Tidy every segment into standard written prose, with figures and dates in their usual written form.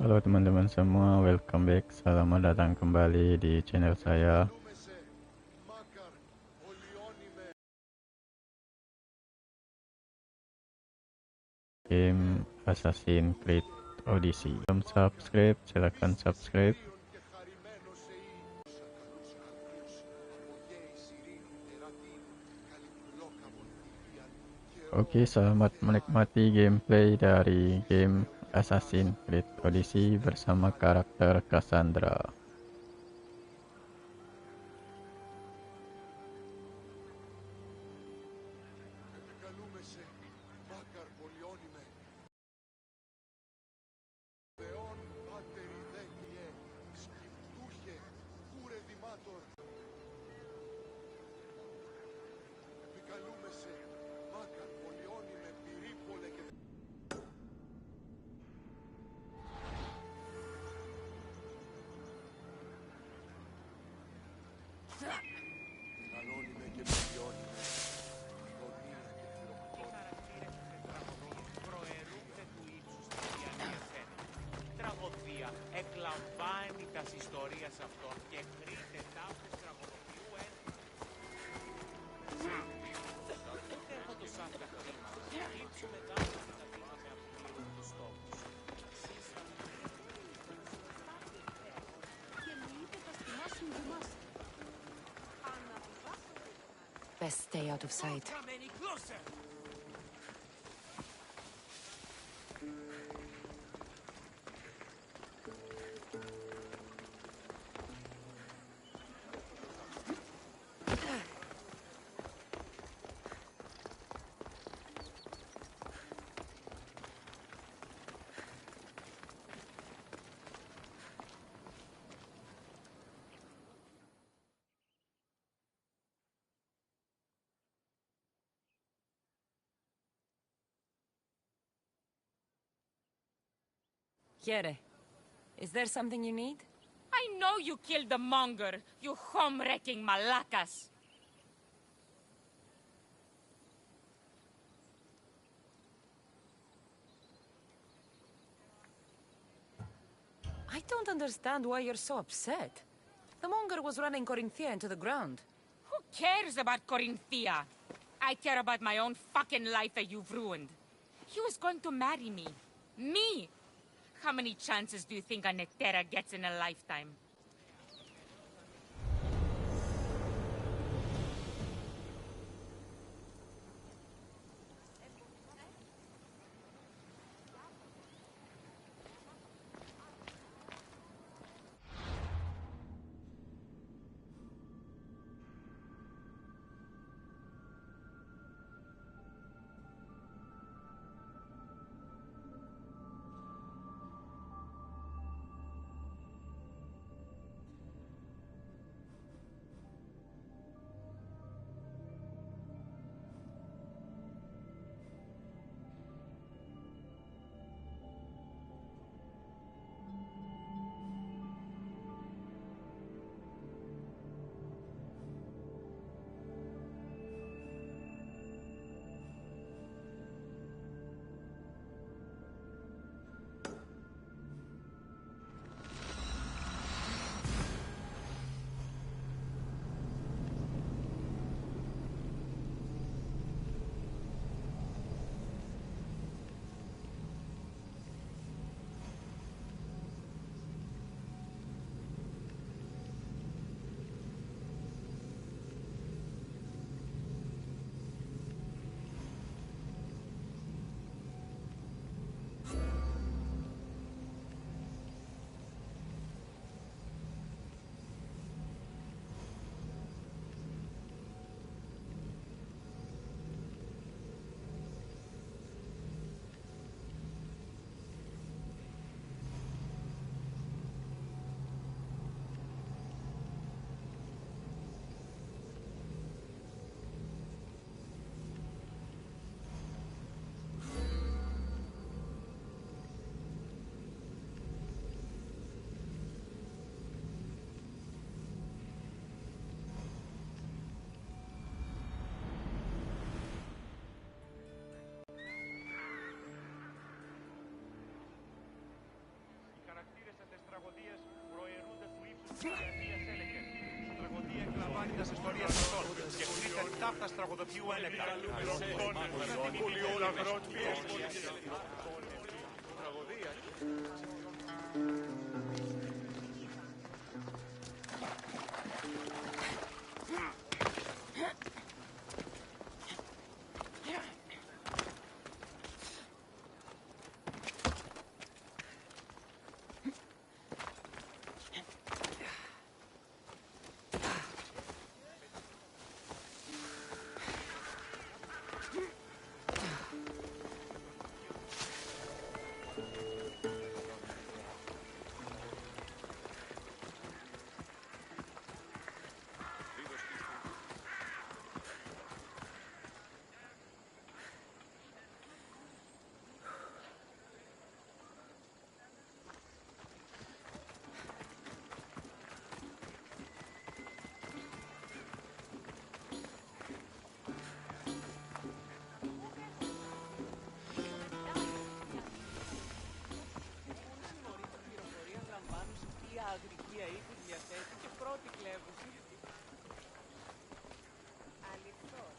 Halo teman-teman semua, welcome back. Selamat datang kembali di channel saya. Game Assassin's Creed Odyssey. Belum subscribe, silahkan subscribe. Oke, selamat menikmati gameplay dari game Assassin's Creed Odyssey bersama karakter Cassandra. Εκλαμβάνει τα ιστορίας αυτών και χρείται τάφες τραγωνοποιού Τότε έχω το σάφκα χρήμα. Κλείψουμε τάφες και τα δίναμε από πλήρων τους στόχους. Και μου είπε θα στιμάσουν δημάς. Best stay out of sight. Coming closer! Here. Is there something you need? I know you killed the monger, you home-wrecking malacas. I don't understand why you're so upset. The monger was running Corinthia into the ground. Who cares about Corinthia? I care about my own fucking life that you've ruined. He was going to marry me. Me! How many chances do you think a Nectera gets in a lifetime? Τραγωδία εκλαμβάνει τα ιστορία αυτών και χρήκα τάχτα τραγωδοποιού ένεκα. αγρικία οίκους διαθέτει και πρώτη κλέβουση. Αληθώς.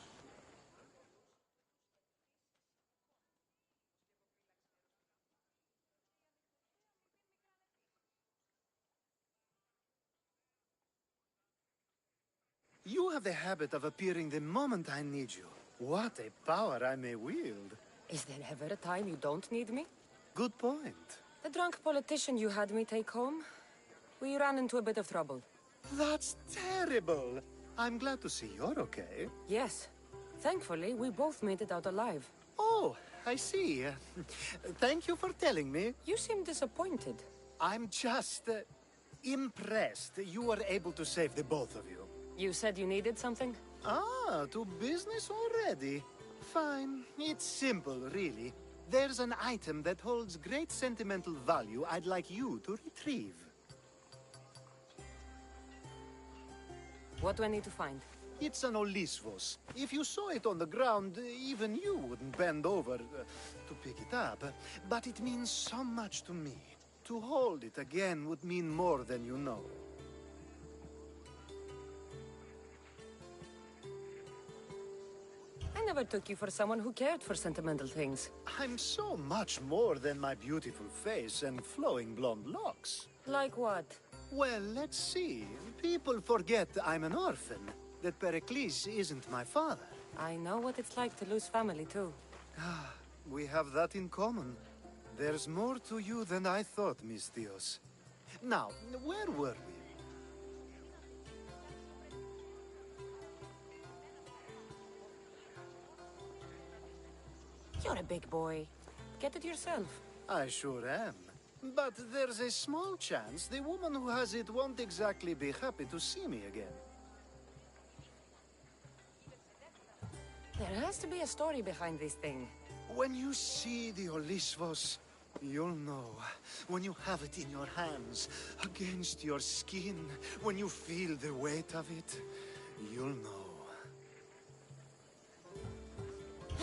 You have the habit of appearing the moment I need you. What a power I may wield. Is there ever a time you don't need me? Good point. The drunk politician you had me take home? We ran into a bit of trouble. That's terrible. I'm glad to see you're okay. Yes. Thankfully, we both made it out alive. Oh, I see. Thank you for telling me. You seem disappointed. I'm just impressed you were able to save the both of you. You said you needed something? Ah, to business already. Fine. It's simple, really. There's an item that holds great sentimental value I'd like you to retrieve. What do I need to find? It's an Olisvos. If you saw it on the ground, even you wouldn't bend over to pick it up. But it means so much to me. To hold it again would mean more than you know. I never took you for someone who cared for sentimental things. I'm so much more than my beautiful face and flowing blonde locks. Like what? Well, let's see. People forget I'm an orphan, that Pericles isn't my father. I know what it's like to lose family, too. We have that in common. There's more to you than I thought, Miss Dios. Now, where were we? You're a big boy. Get it yourself. I sure am. But there's a small chance the woman who has it won't exactly be happy to see me again. There has to be a story behind this thing. When you see the Olisvos, you'll know. When you have it in your hands, against your skin, when you feel the weight of it, you'll know.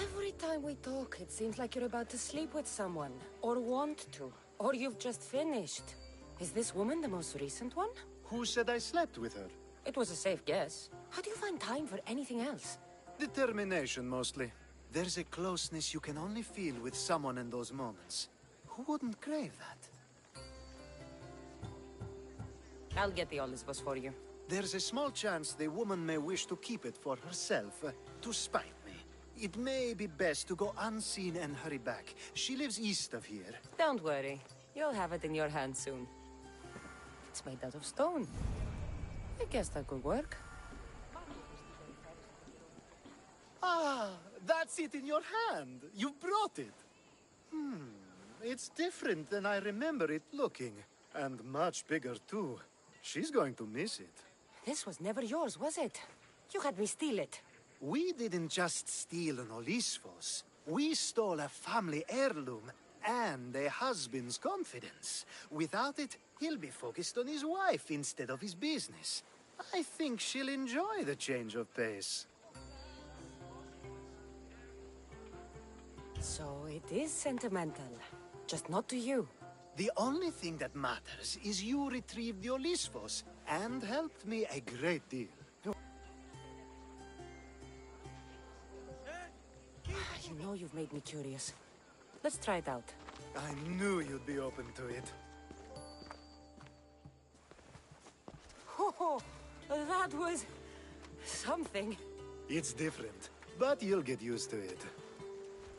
Every time we talk, it seems like you're about to sleep with someone. Or want to. Or you've just finished. Is this woman the most recent one? Who said I slept with her? It was a safe guess. How do you find time for anything else? Determination, mostly. There's a closeness you can only feel with someone in those moments. Who wouldn't crave that? I'll get the Olisvos for you. There's a small chance the woman may wish to keep it for herself, to spite me. It may be best to go unseen and hurry back. She lives east of here. Don't worry. You'll have it in your hand soon. It's made out of stone. I guess that could work. Ah, that's it in your hand. You brought it. It's different than I remember it looking. And much bigger, too. She's going to miss it. This was never yours, was it? You had me steal it. We didn't just steal an Olisvos. We stole a family heirloom and a husband's confidence. Without it, he'll be focused on his wife instead of his business. I think she'll enjoy the change of pace. So it is sentimental. Just not to you. The only thing that matters is you retrieve the Olisvos. and helped me a great deal. You know you've made me curious. Let's try it out. I knew you'd be open to it. Oh, that was... something. It's different, but you'll get used to it.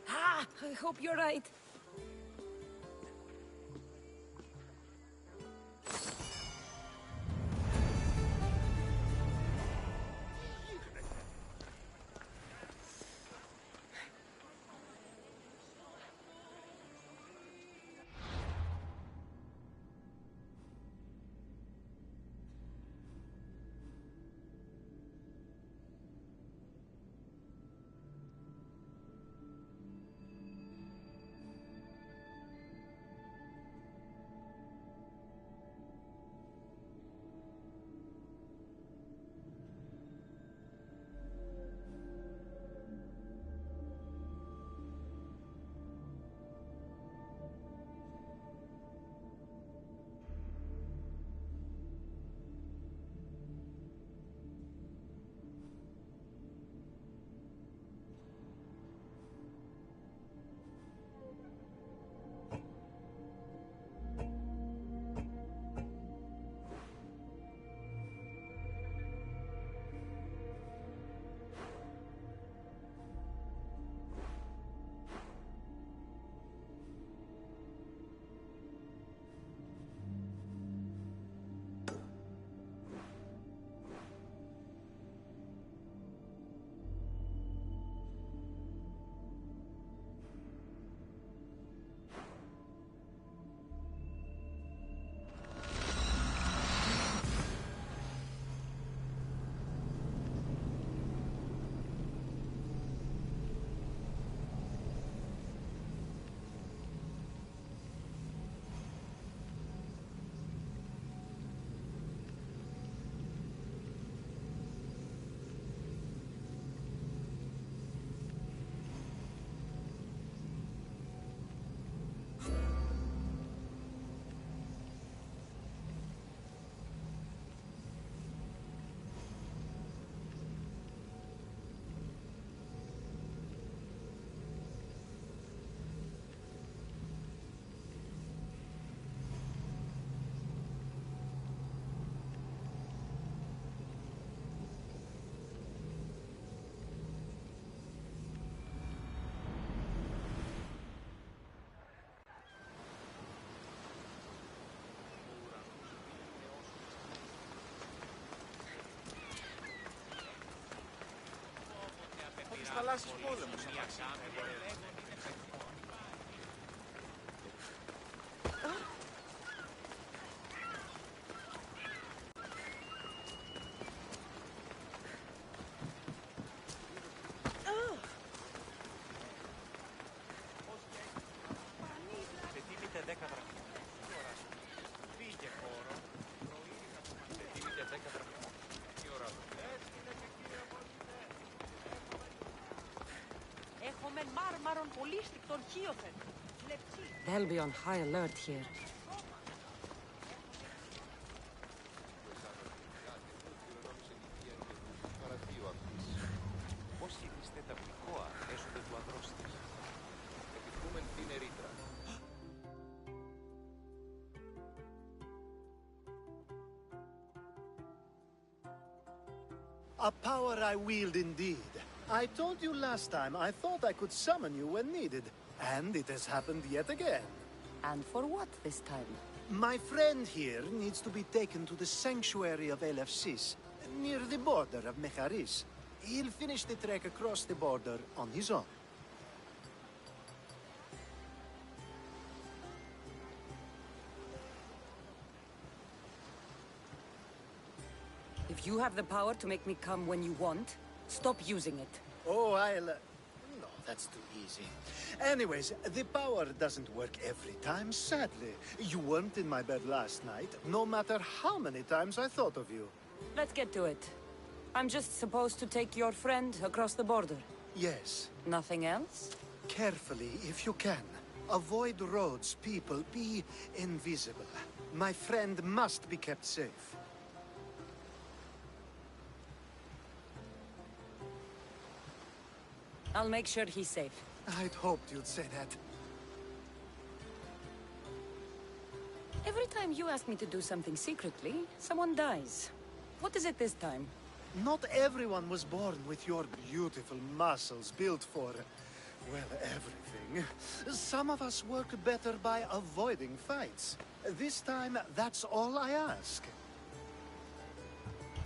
Ah, I hope you're right. Τις θαλάσσιες πόλεμους απαξί. Πετύχετε 10 δραχμών. Φύγε χώρο. Πετύχετε 10 δραχμών. Τι ώρα. Έχουμε μάρμαρον πολύ στρικτον χίωθεν. Λεπτή. They'll be on high alert here. Πώς χειρίζεται τα πληκόα έσονται του ανδρός της. Επιθούμεν την ερήτρα. A power I wield indeed. I told you last time I thought I could summon you when needed, and it has happened yet again. And for what this time? My friend here needs to be taken to the sanctuary of Elefsis, near the border of Mecharis. He'll finish the trek across the border on his own. If you have the power to make me come when you want, stop using it. Oh, I'll... No, that's too easy. Anyways, the power doesn't work every time, sadly. You weren't in my bed last night, no matter how many times I thought of you. Let's get to it. I'm just supposed to take your friend across the border. Yes, Nothing else? carefully if you can. Avoid roads, people, be invisible. My friend must be kept safe. I'll make sure he's safe. I'd hoped you'd say that. Every time you ask me to do something secretly, someone dies. What is it this time? Not everyone was born with your beautiful muscles built for, well, everything. Some of us work better by avoiding fights. This time, that's all I ask.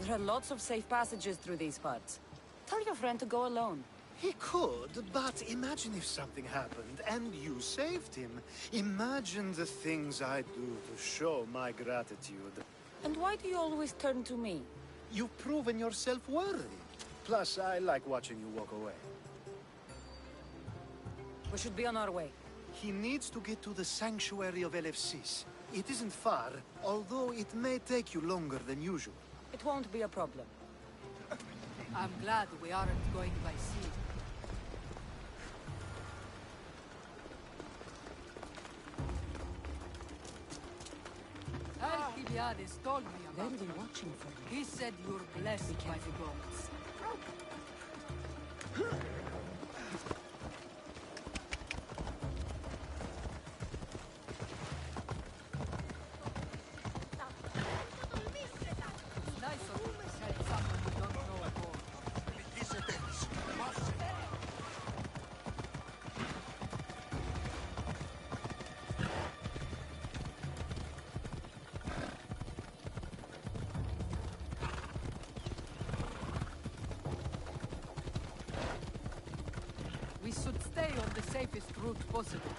There are lots of safe passages through these parts. Tell your friend to go alone. He could, but imagine if something happened and you saved him. Imagine the things I'd do to show my gratitude. And why do you always turn to me? You've proven yourself worthy. Plus, I like watching you walk away. We should be on our way. He needs to get to the sanctuary of LFCs. It isn't far, although it may take you longer than usual. It won't be a problem. I'm glad we aren't going by sea. Alcibiades told me about They'll be you. watching for you. He said you're blessed by the gods. Nice of you to send someone you don't know at all. We should stay on the safest route possible.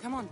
Come on.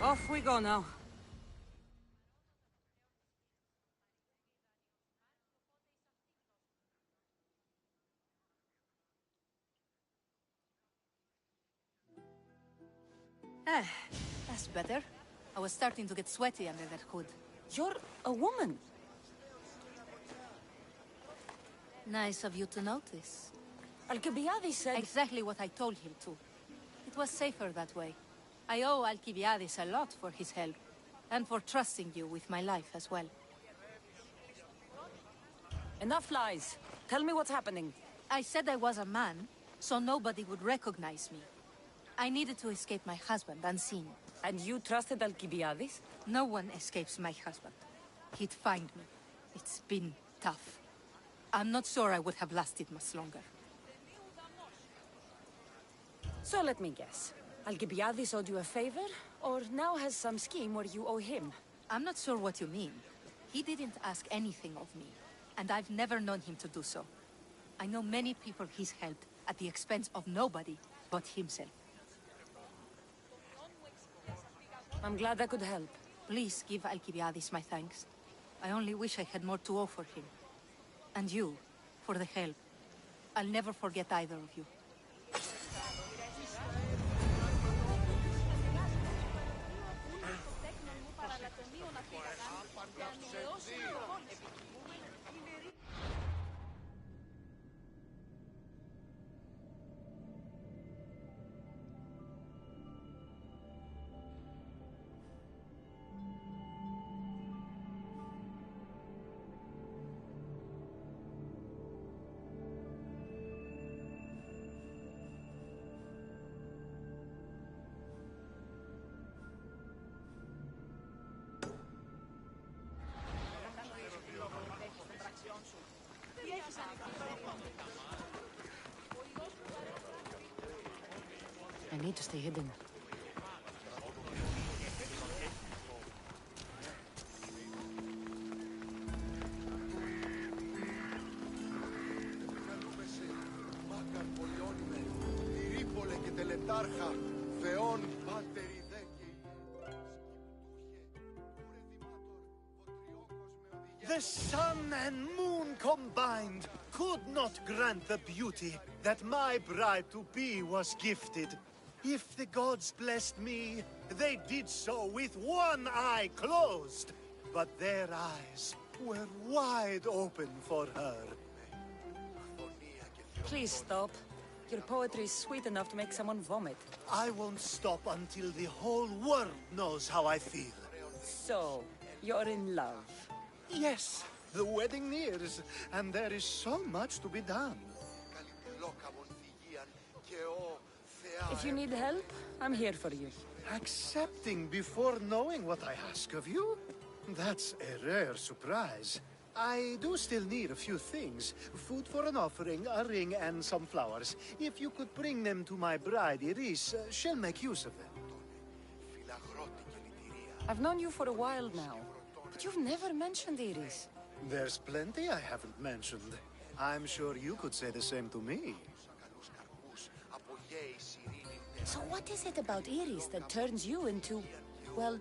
Off we go now. That's better. I was starting to get sweaty under that hood. You're a woman. Nice of you to notice. Alcibiades said... Exactly what I told him to. It was safer that way. I owe Alcibiades a lot for his help, and for trusting you with my life as well. Enough lies. Tell me what's happening. I said I was a man, so nobody would recognize me. I needed to escape my husband unseen. And you trusted Alcibiades? No one escapes my husband. He'd find me. It's been tough. I'm not sure I would have lasted much longer. So let me guess. Alcibiades owed you a favor, or now has some scheme where you owe him? I'm not sure what you mean. He didn't ask anything of me, and I've never known him to do so. I know many people he's helped at the expense of nobody but himself. I'm glad I could help. Please give Alcibiades my thanks. I only wish I had more to offer him. And you, for the help. I'll never forget either of you. I need to stay hidden. The sun and moon combined could not grant the beauty that my bride-to-be was gifted. If the gods blessed me, they did so with one eye closed. But their eyes were wide open for her. Please stop. Your poetry is sweet enough to make someone vomit. I won't stop until the whole world knows how I feel. So, you're in love. Yes, the wedding nears, and there is so much to be done. If you need help, I'm here for you. Accepting before knowing what I ask of you? That's a rare surprise. I do still need a few things. Food for an offering, a ring, and some flowers. If you could bring them to my bride, Iris, she'll make use of them. I've known you for a while now, but you've never mentioned Iris. There's plenty I haven't mentioned. I'm sure you could say the same to me. So what is it about Iris that turns you into, well,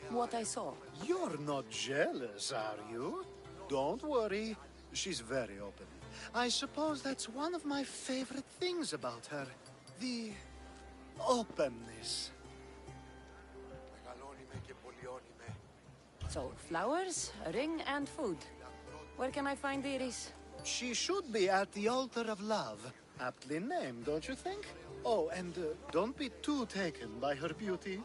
what I saw? You're not jealous, are you? Don't worry. She's very open. I suppose that's one of my favorite things about her. The openness. So, flowers, a ring, and food. Where can I find Iris? She should be at the altar of love. Aptly named, don't you think? Oh, and don't be too taken by her beauty.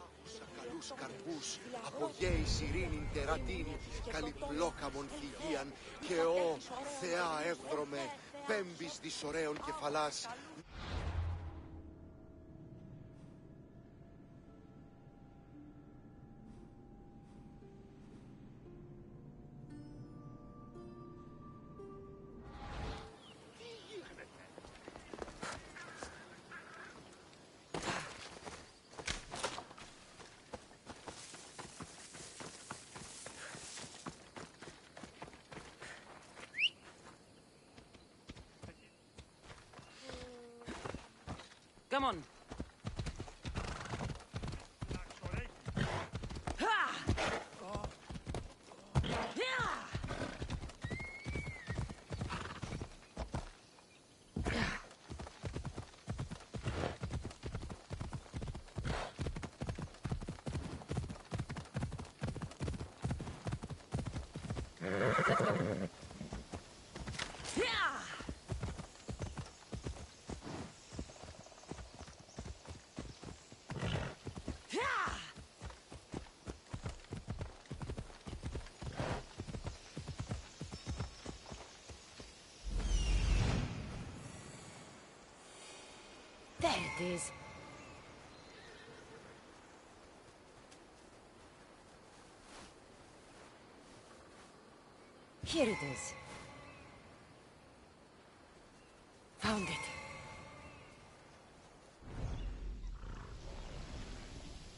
Καρπούς, από γέης ειρήνην τερατίνη, καλυπλόκαμον φυγίαν, και ο Θεά εύδρομε, πέμπης δις ωραίων κεφαλάς. Come on. There it is. Here it is. Found it.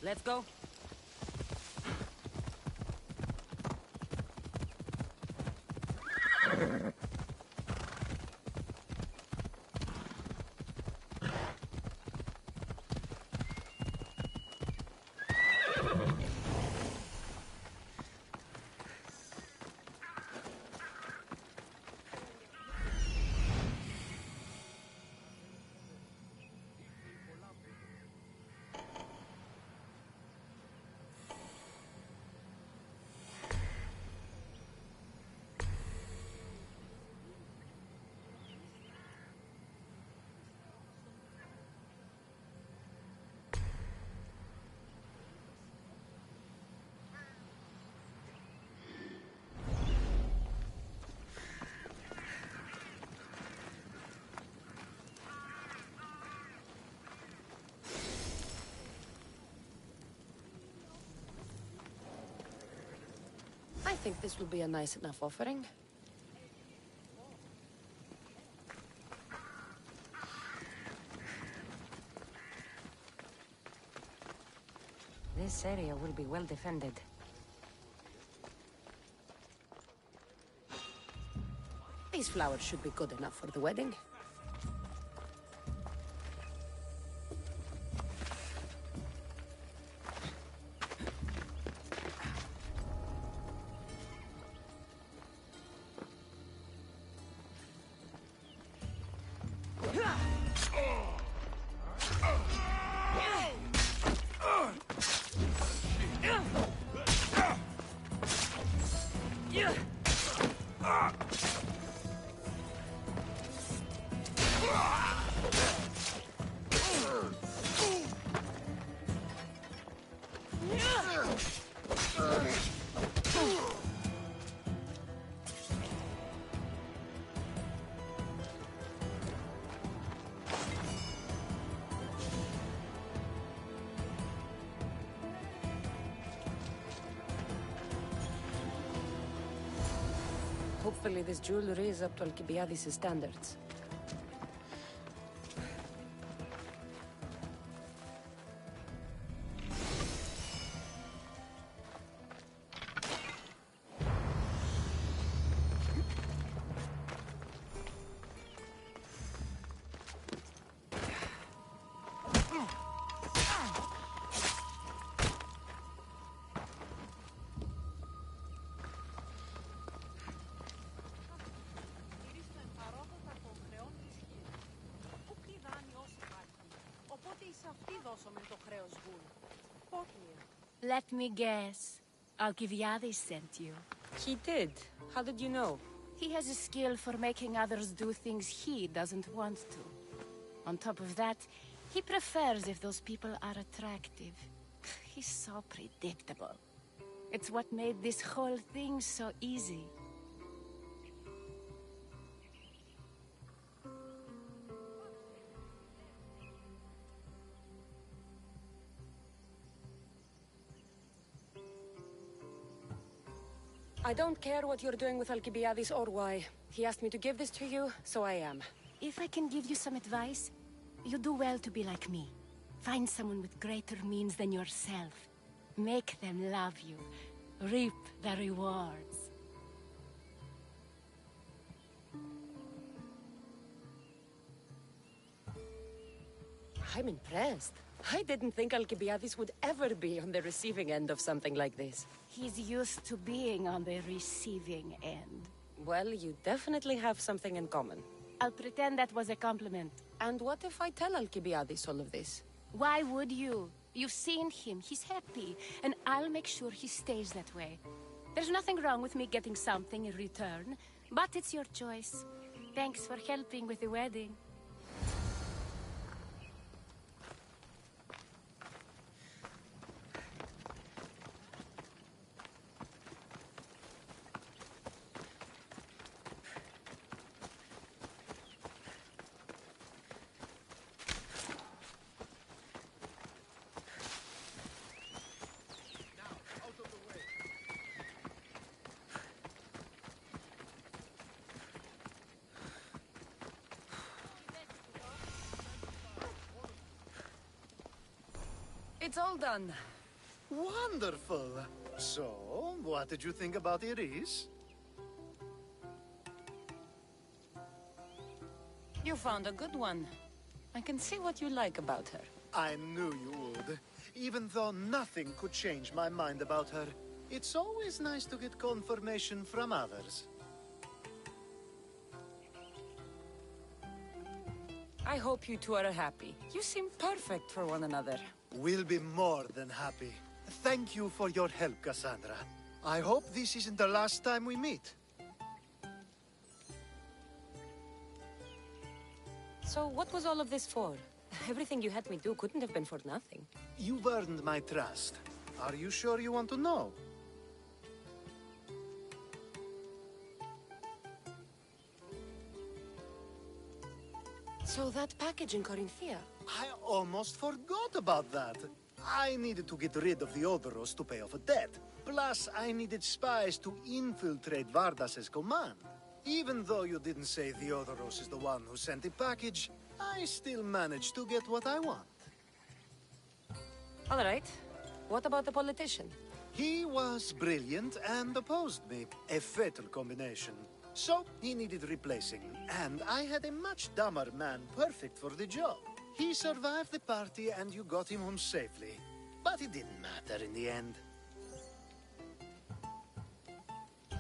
Let's go. I think this will be a nice enough offering. This area will be well defended. These flowers should be good enough for the wedding. Hopefully this jewelry is up to Alcibiades' standards. Let me guess. Alcibiades sent you. He did. How did you know? He has a skill for making others do things he doesn't want to. On top of that, he prefers if those people are attractive. He's so predictable. It's what made this whole thing so easy. I don't care what you're doing with Alcibiades or why. He asked me to give this to you, so I am. If I can give you some advice, you do well to be like me. Find someone with greater means than yourself. Make them love you. Reap the rewards. I'm impressed. I didn't think Alcibiades would ever be on the receiving end of something like this. He's used to being on the receiving end. Well, you definitely have something in common. I'll pretend that was a compliment. And what if I tell Alcibiades all of this? Why would you? You've seen him. He's happy. And I'll make sure he stays that way. There's nothing wrong with me getting something in return, but it's your choice. Thanks for helping with the wedding. It's all done. Wonderful. So, what did you think about Iris? You found a good one. I can see what you like about her. I knew you would. Even though nothing could change my mind about her, it's always nice to get confirmation from others. I hope you two are happy. You seem perfect for one another. We'll be more than happy. Thank you for your help, Cassandra. I hope this isn't the last time we meet. So what was all of this for? Everything you had me do couldn't have been for nothing. You've earned my trust. Are you sure you want to know? So that package in Corinthia? I almost forgot about that. I needed to get rid of the Odoros to pay off a debt. Plus, I needed spies to infiltrate Vardas's command. Even though you didn't say Theodoros is the one who sent the package, I still managed to get what I want. All right. What about the politician? He was brilliant and opposed me. A fatal combination. So, he needed replacing. And I had a much dumber man perfect for the job. He survived the party and you got him home safely. But it didn't matter in the end.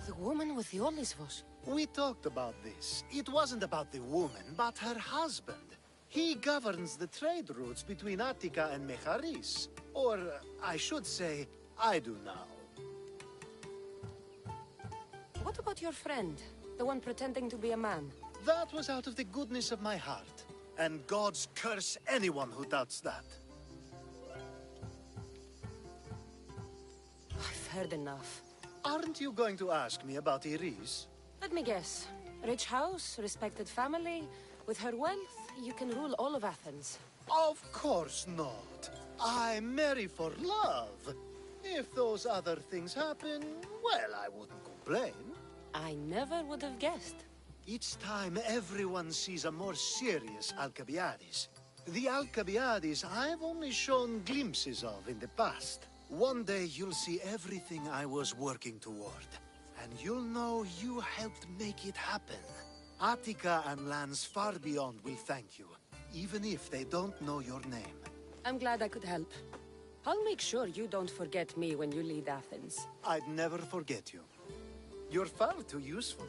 The woman with the Olisvos. We talked about this. It wasn't about the woman, but her husband. He governs the trade routes between Attica and Mecharis. Or, I should say, I do now. What about your friend? The one pretending to be a man? That was out of the goodness of my heart. And gods curse anyone who doubts that. I've heard enough. Aren't you going to ask me about Iris? Let me guess. Rich house, respected family. With her wealth, you can rule all of Athens. Of course not. I marry for love. If those other things happen, well, I wouldn't complain. I never would have guessed. Each time everyone sees a more serious Alcibiades. The Alcibiades I've only shown glimpses of in the past. One day you'll see everything I was working toward. And you'll know you helped make it happen. Attica and lands far beyond will thank you, even if they don't know your name. I'm glad I could help. I'll make sure you don't forget me when you lead Athens. I'd never forget you. You're far too useful.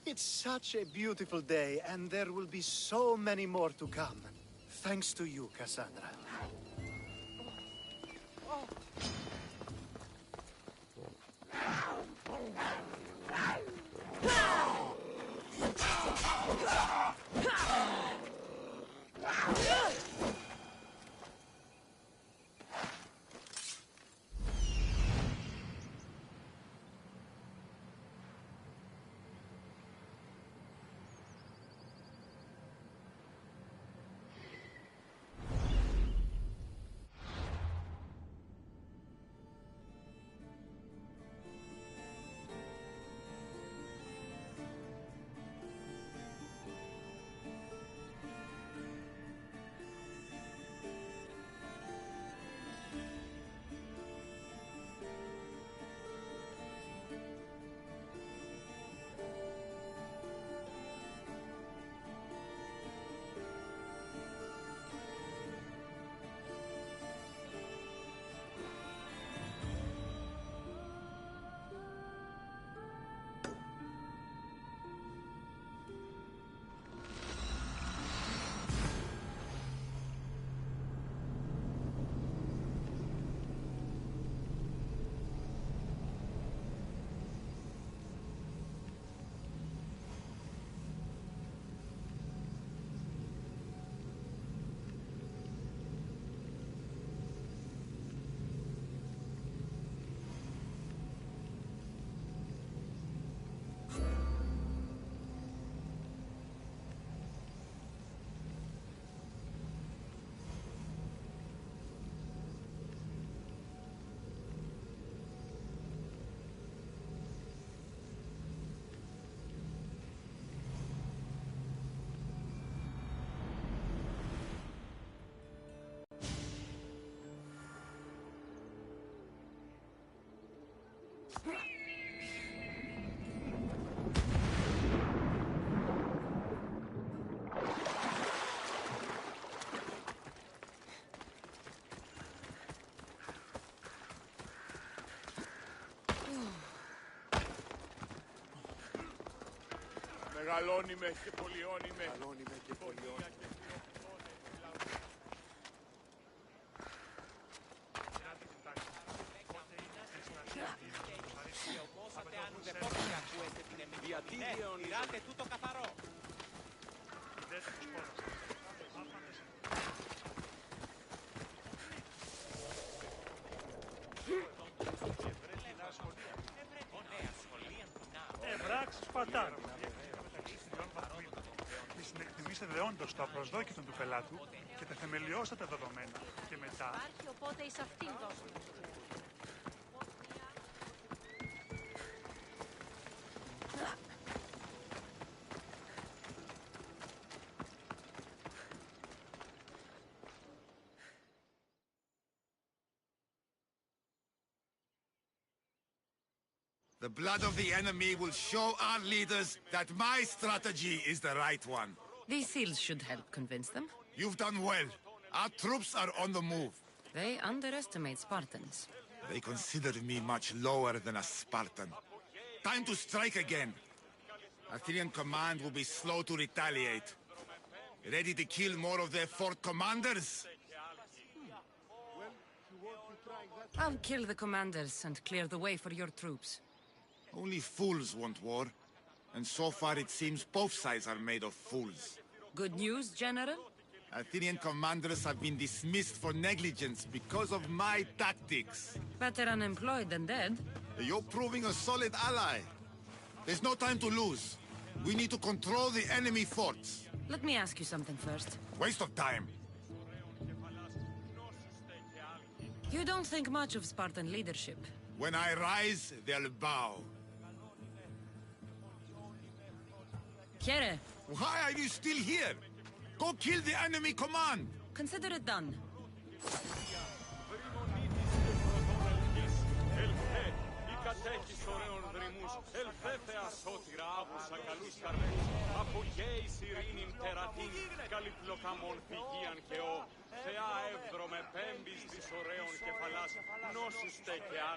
It's such a beautiful day, and there will be so many more to come. Thanks to you, Cassandra. Μεγαλώνει με και πολιώνει με. Μεγαλώνει με και πολιώνει. Διατήριον. Τηράτε τούτο καθαρό. Ευράξεις πατά. Συνεκτιμήσετε δεόντως το απροσδόκητο του πελάτου και τα θεμελιώστατα δεδομένα. Και μετά... Υπάρχει οπότε εις αυτήν δώσουμε. The blood of the enemy will show our leaders that my strategy is the right one. These seals should help convince them. You've done well. Our troops are on the move. They underestimate Spartans. They consider me much lower than a Spartan. Time to strike again. Athenian command will be slow to retaliate. Ready to kill more of their fort commanders? I'll kill the commanders and clear the way for your troops. Only fools want war. And so far it seems both sides are made of fools. Good news, General? Athenian commanders have been dismissed for negligence because of my tactics. Better unemployed than dead. You're proving a solid ally. There's no time to lose. We need to control the enemy forts. Let me ask you something first. Waste of time. You don't think much of Spartan leadership. When I rise, they'll bow. Here, Why are you still here? Go kill the enemy command! consider it done. Κατέχεις ωραίων δρυμούς, ελθέ Θεά σώτηρα άκουσα καλούς καρπούς, απογέης ειρήνην τερατήν, καλυπλοκαμών φυγίαν και ο, Θεά εύδρομε πέμπης της ωραίων κεφαλάς, νόσους τε και ά...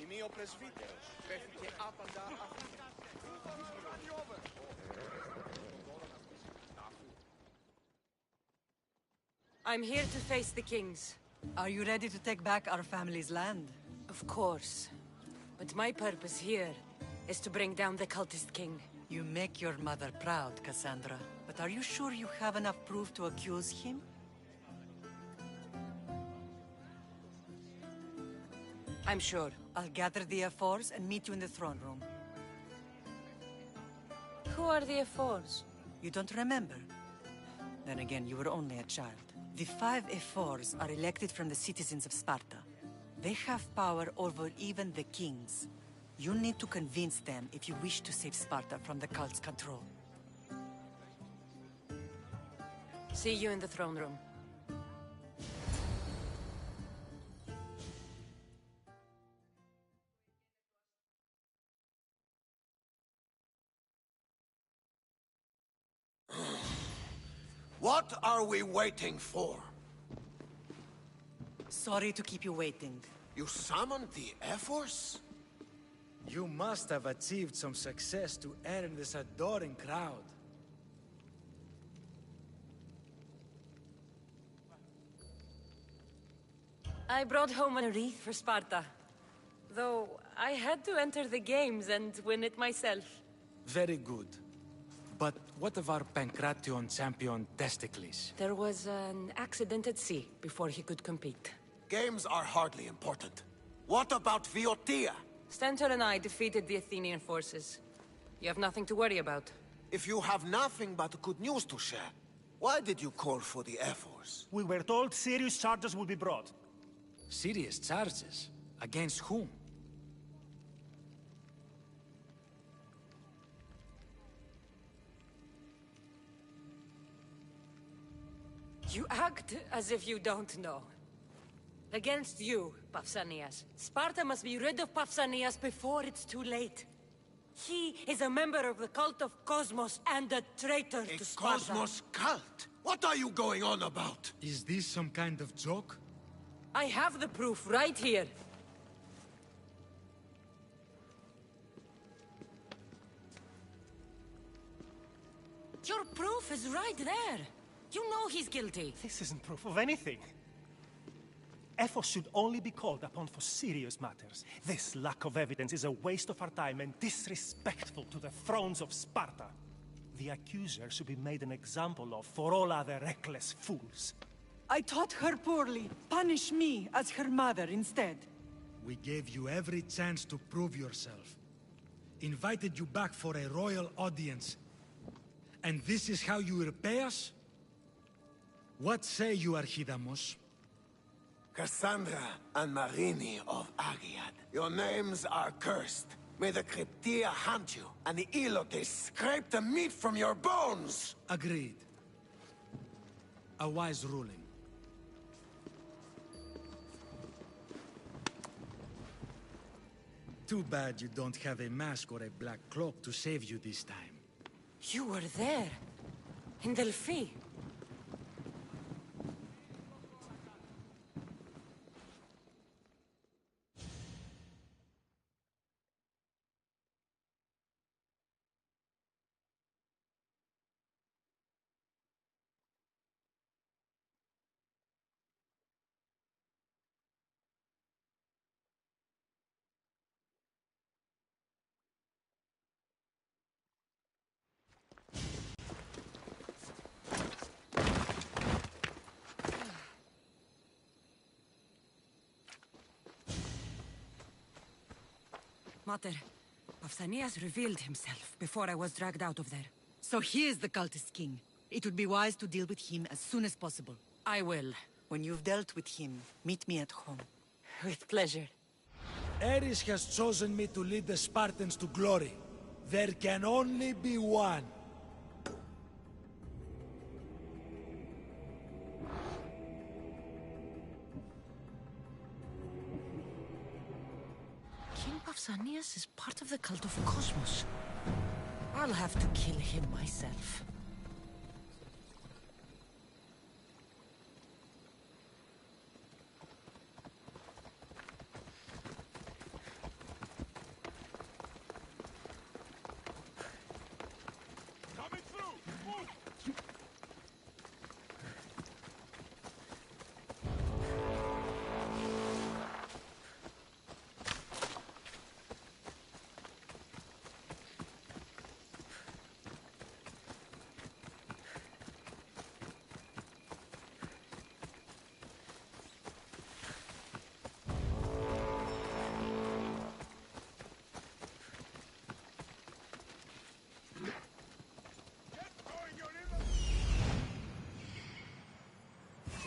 Είμαι ο πρεσβύτερος. Πέφτει άπαντα αυτή. I'm here to face the kings. Are you ready to take back our family's land? Of course. But my purpose here is to bring down the cultist king. You make your mother proud, Cassandra. But are you sure you have enough proof to accuse him? I'm sure. I'll gather the F4s and meet you in the throne room. Who are the F4s? You don't remember? Then again, you were only a child. The 5 F4s are elected from the citizens of Sparta. They have power over even the kings. You need to convince them if you wish to save Sparta from the cult's control. See you in the throne room. What are we waiting for? Sorry to keep you waiting. You summoned the F-Force? You must have achieved some success to earn this adoring crowd. I brought home a wreath for Sparta. Though, I had to enter the games and win it myself. Very good. But what of our Pancration champion Testicles? There was an accident at sea before he could compete. Games are hardly important. What about Viotia? Stentor and I defeated the Athenian forces. You have nothing to worry about. If you have nothing but good news to share, why did you call for the Air Force? We were told serious charges would be brought. Serious charges? Against whom? You act as if you don't know. Against you, Pausanias. Sparta must be rid of Pausanias before it's too late. He is a member of the cult of Cosmos and a traitor to Sparta. Cosmos cult? What are you going on about? Is this some kind of joke? I have the proof right here. Your proof is right there. You know he's guilty. This isn't proof of anything. Ephos should only be called upon for serious matters. This lack of evidence is a waste of our time and disrespectful to the thrones of Sparta. The accuser should be made an example of for all other reckless fools. I taught her poorly. Punish me as her mother instead. We gave you every chance to prove yourself. Invited you back for a royal audience. And this is how you repay us? What say you, Archidamos? Cassandra and Marini of Agiad. Your names are cursed. May the Cryptia hunt you, and the Elotes scrape the meat from your bones! Agreed. A wise ruling. Too bad you don't have a mask or a black cloak to save you this time. You were there. In Delphi. Mater, Pausanias revealed himself before I was dragged out of there. So he is the cultist king. It would be wise to deal with him as soon as possible. I will. When you've dealt with him, meet me at home. With pleasure. Ares has chosen me to lead the Spartans to glory. There can only be one. King Pausanias is part of the cult of Cosmos. I'll have to kill him myself.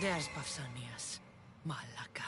There's Pausanias. Malaka.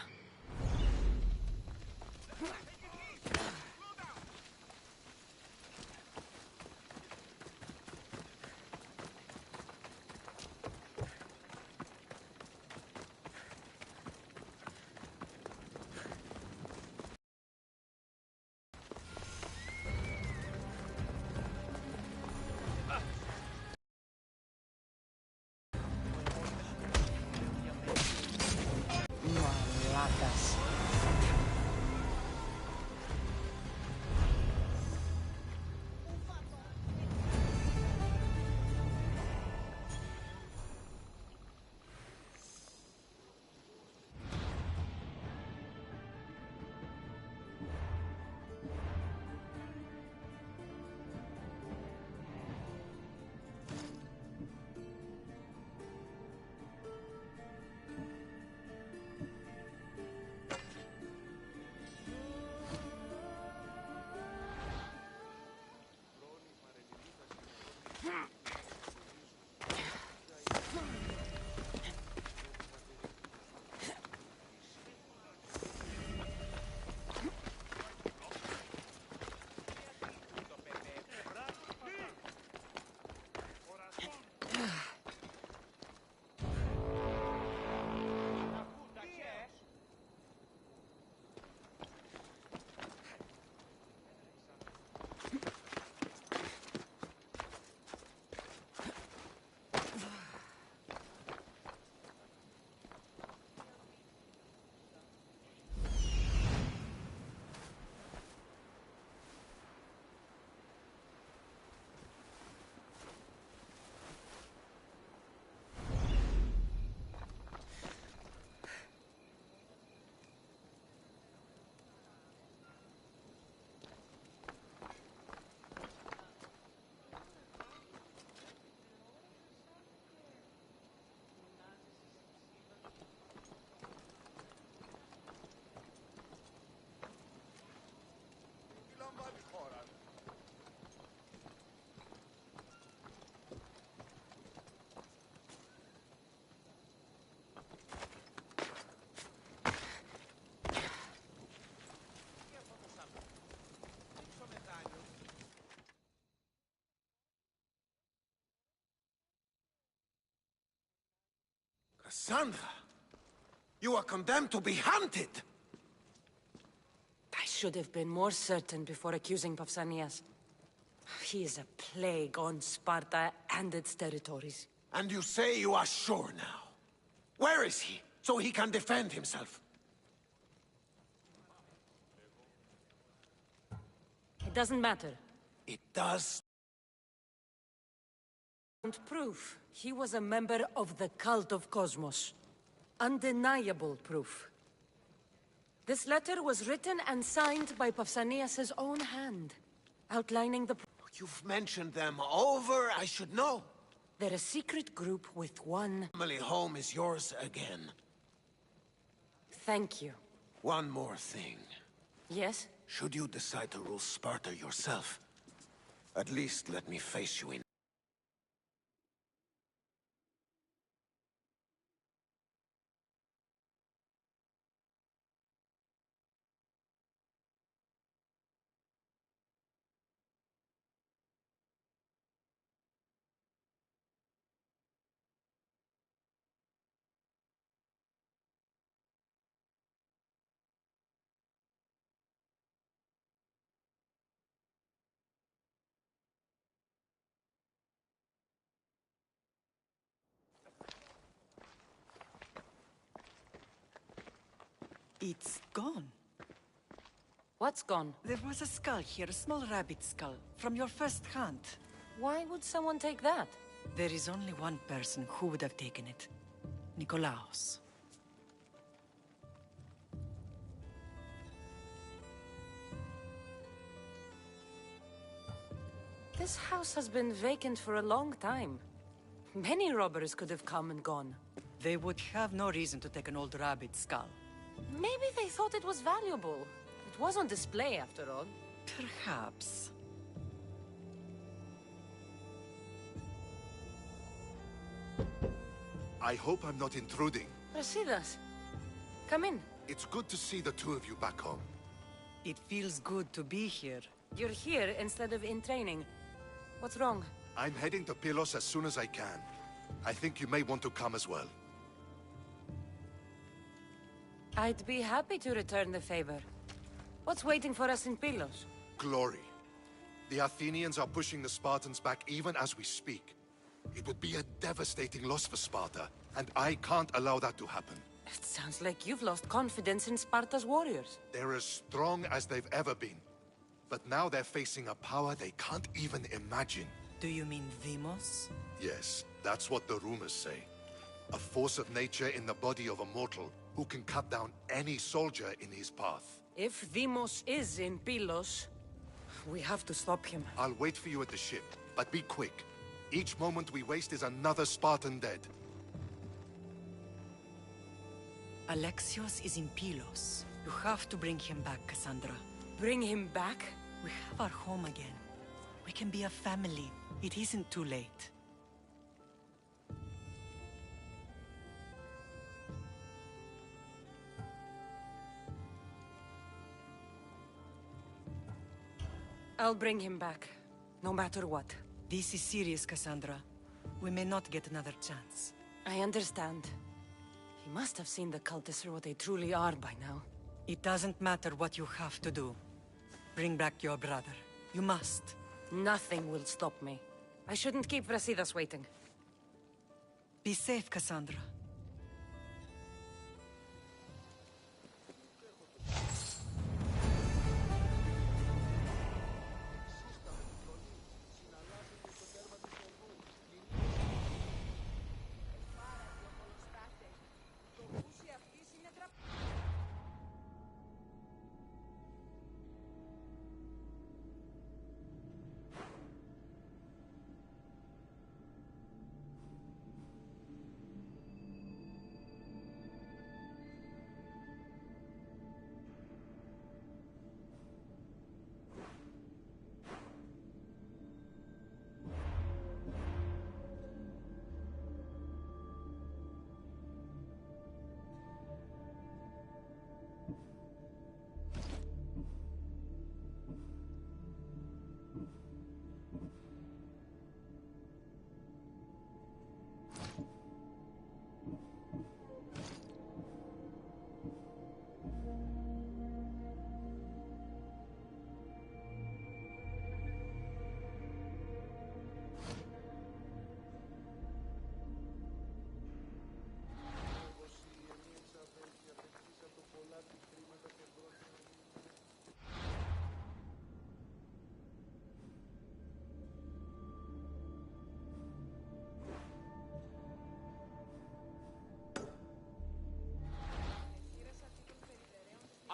Cassandra! You are condemned to be hunted! I should have been more certain before accusing Pausanias. He is a plague on Sparta and its territories. And you say you are sure now? Where is he, so he can defend himself? It doesn't matter. It does. Proof. He was a member of the cult of Cosmos. Undeniable proof. This letter was written and signed by Pausanias' own hand, outlining the... You've mentioned them over. I should know. They're a secret group with one... Family home is yours again. Thank you. One more thing. Yes? Should you decide to rule Sparta yourself, at least let me face you in. It's gone. What's gone? There was a skull here, a small rabbit skull, from your first hunt. Why would someone take that? There is only one person who would have taken it. Nikolaos. This house has been vacant for a long time. Many robbers could have come and gone. They would have no reason to take an old rabbit skull. Maybe they thought it was valuable. It was on display, after all. Perhaps. I hope I'm not intruding. Brasidas, come in. It's good to see the two of you back home. It feels good to be here. You're here instead of in training. What's wrong? I'm heading to Pylos as soon as I can. I think you may want to come as well. I'd be happy to return the favor. What's waiting for us in Pylos? Glory. The Athenians are pushing the Spartans back even as we speak. It would be a devastating loss for Sparta, and I can't allow that to happen. It sounds like you've lost confidence in Sparta's warriors. They're as strong as they've ever been. But now they're facing a power they can't even imagine. Do you mean Deimos? Yes, that's what the rumors say. A force of nature in the body of a mortal who can cut down any soldier in his path. If Deimos is in Pylos, we have to stop him. I'll wait for you at the ship, but be quick. Each moment we waste is another Spartan dead. Alexios is in Pylos. You have to bring him back, Cassandra. Bring him back? We have our home again. We can be a family. It isn't too late. I'll bring him back, no matter what. This is serious, Cassandra. We may not get another chance. I understand. He must have seen the cultists for what they truly are by now. It doesn't matter what you have to do. Bring back your brother. You must. Nothing will stop me. I shouldn't keep Brasidas waiting. Be safe, Cassandra.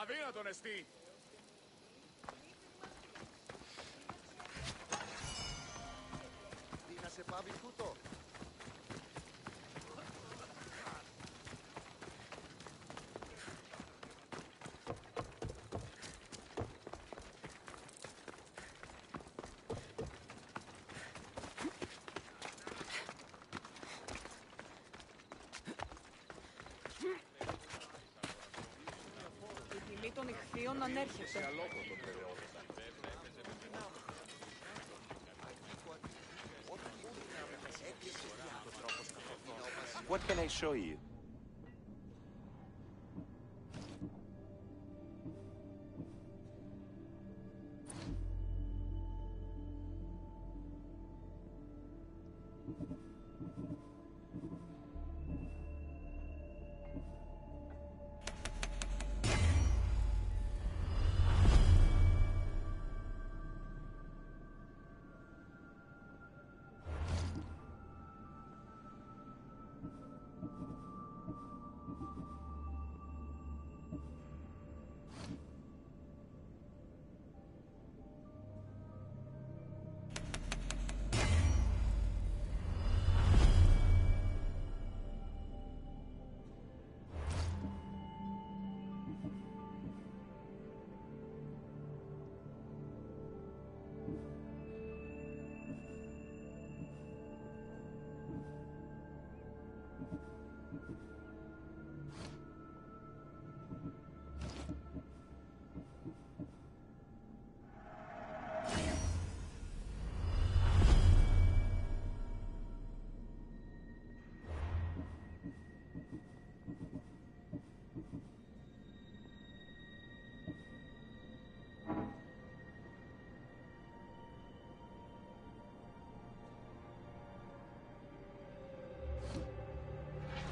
Αδύνατον εστί! Τι να σε πάβει τούτο. Η τιμή των ηχθείων ανέρχεται. What can I show you?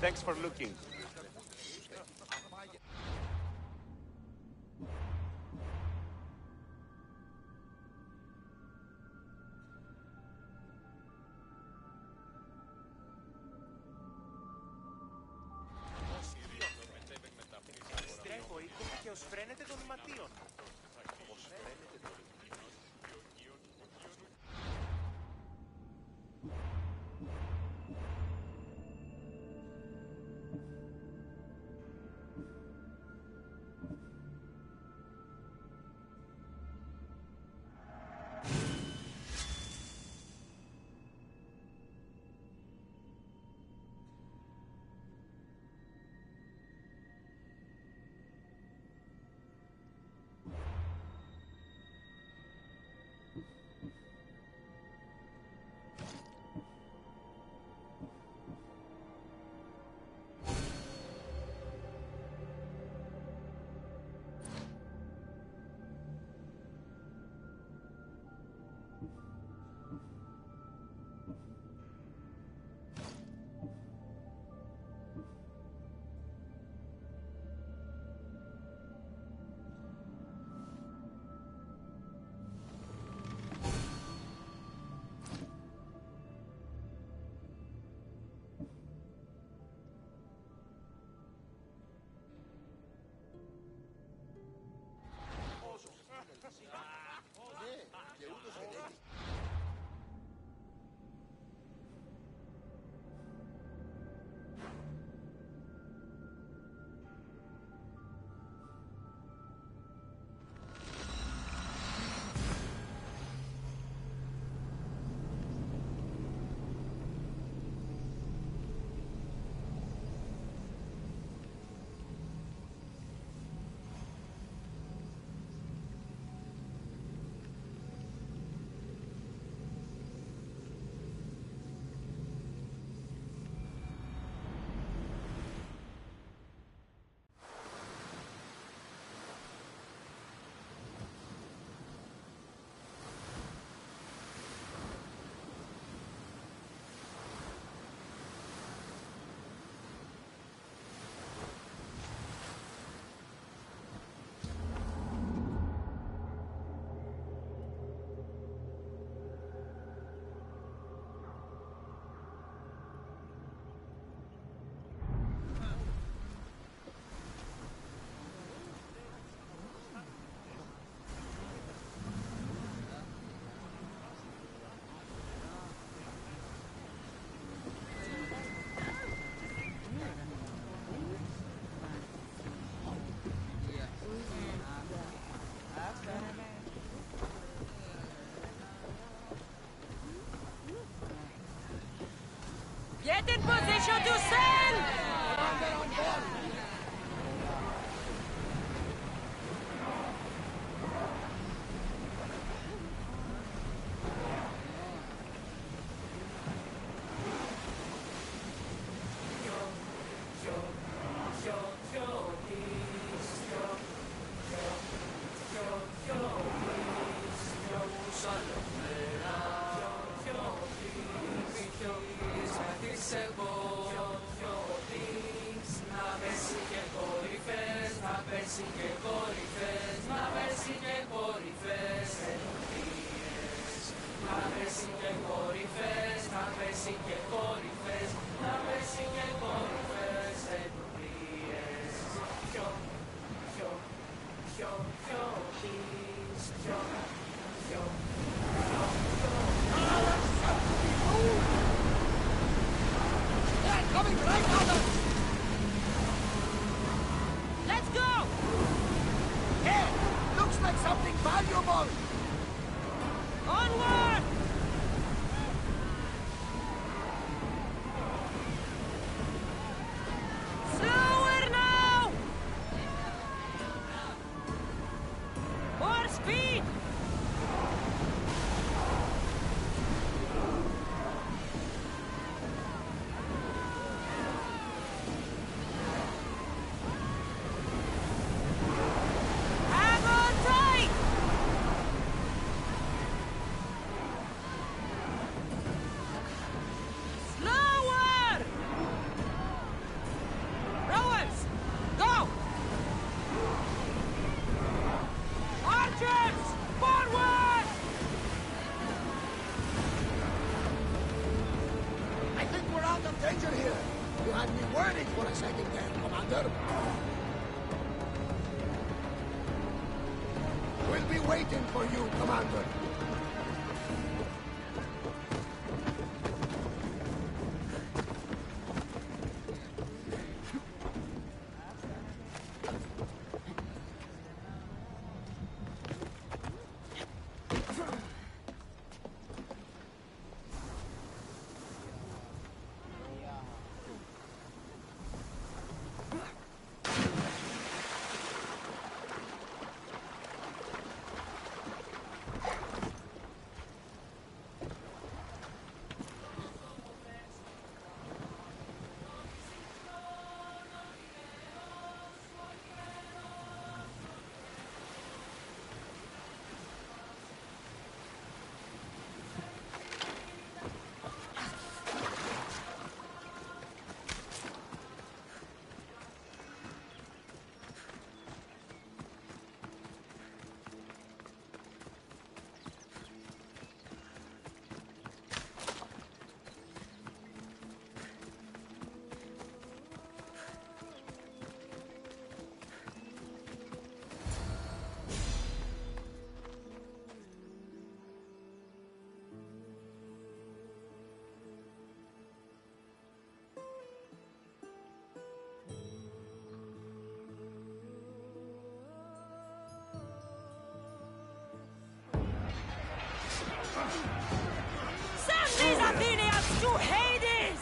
Thanks for looking. Στρέφω οίκο και ως φρένεται των ηματίων. Get in position to sail! Commander on board! Let's go! Here! Looks like something valuable! Onward! Slower now! More speed! Hang on tight! Slower! Rowers, go! Archers, forward! I think we're out of danger here. You had me worried for a second there, Commander. We'll be waiting for you, Commander. Send these Athenians to Hades!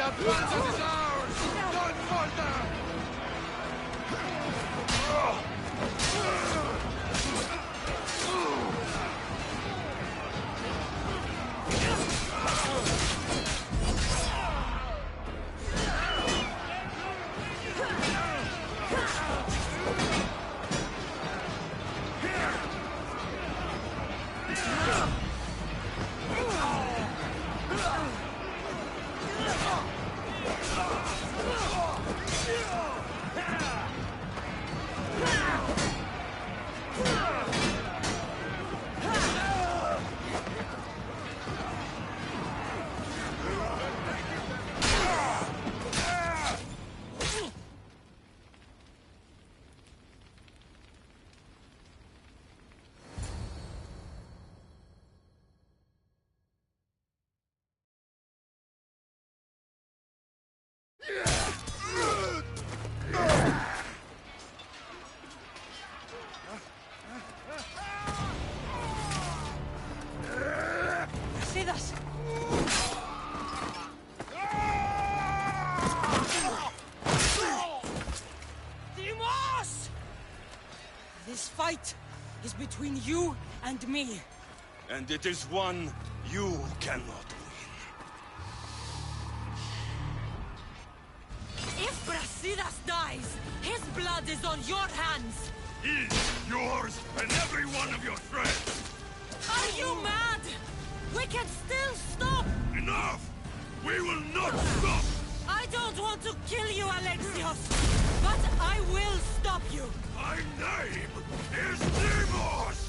advantage is ours! Don't falter! Sidas! Timos! This fight is between you and me. And it is one you cannot win. If Brasidas dies, his blood is on your hands. His, yours, and every one of your friends! Are you mad? We can still stop! Enough! We will not stop! I don't want to kill you, Alexios, but I will stop you! My name is Demos!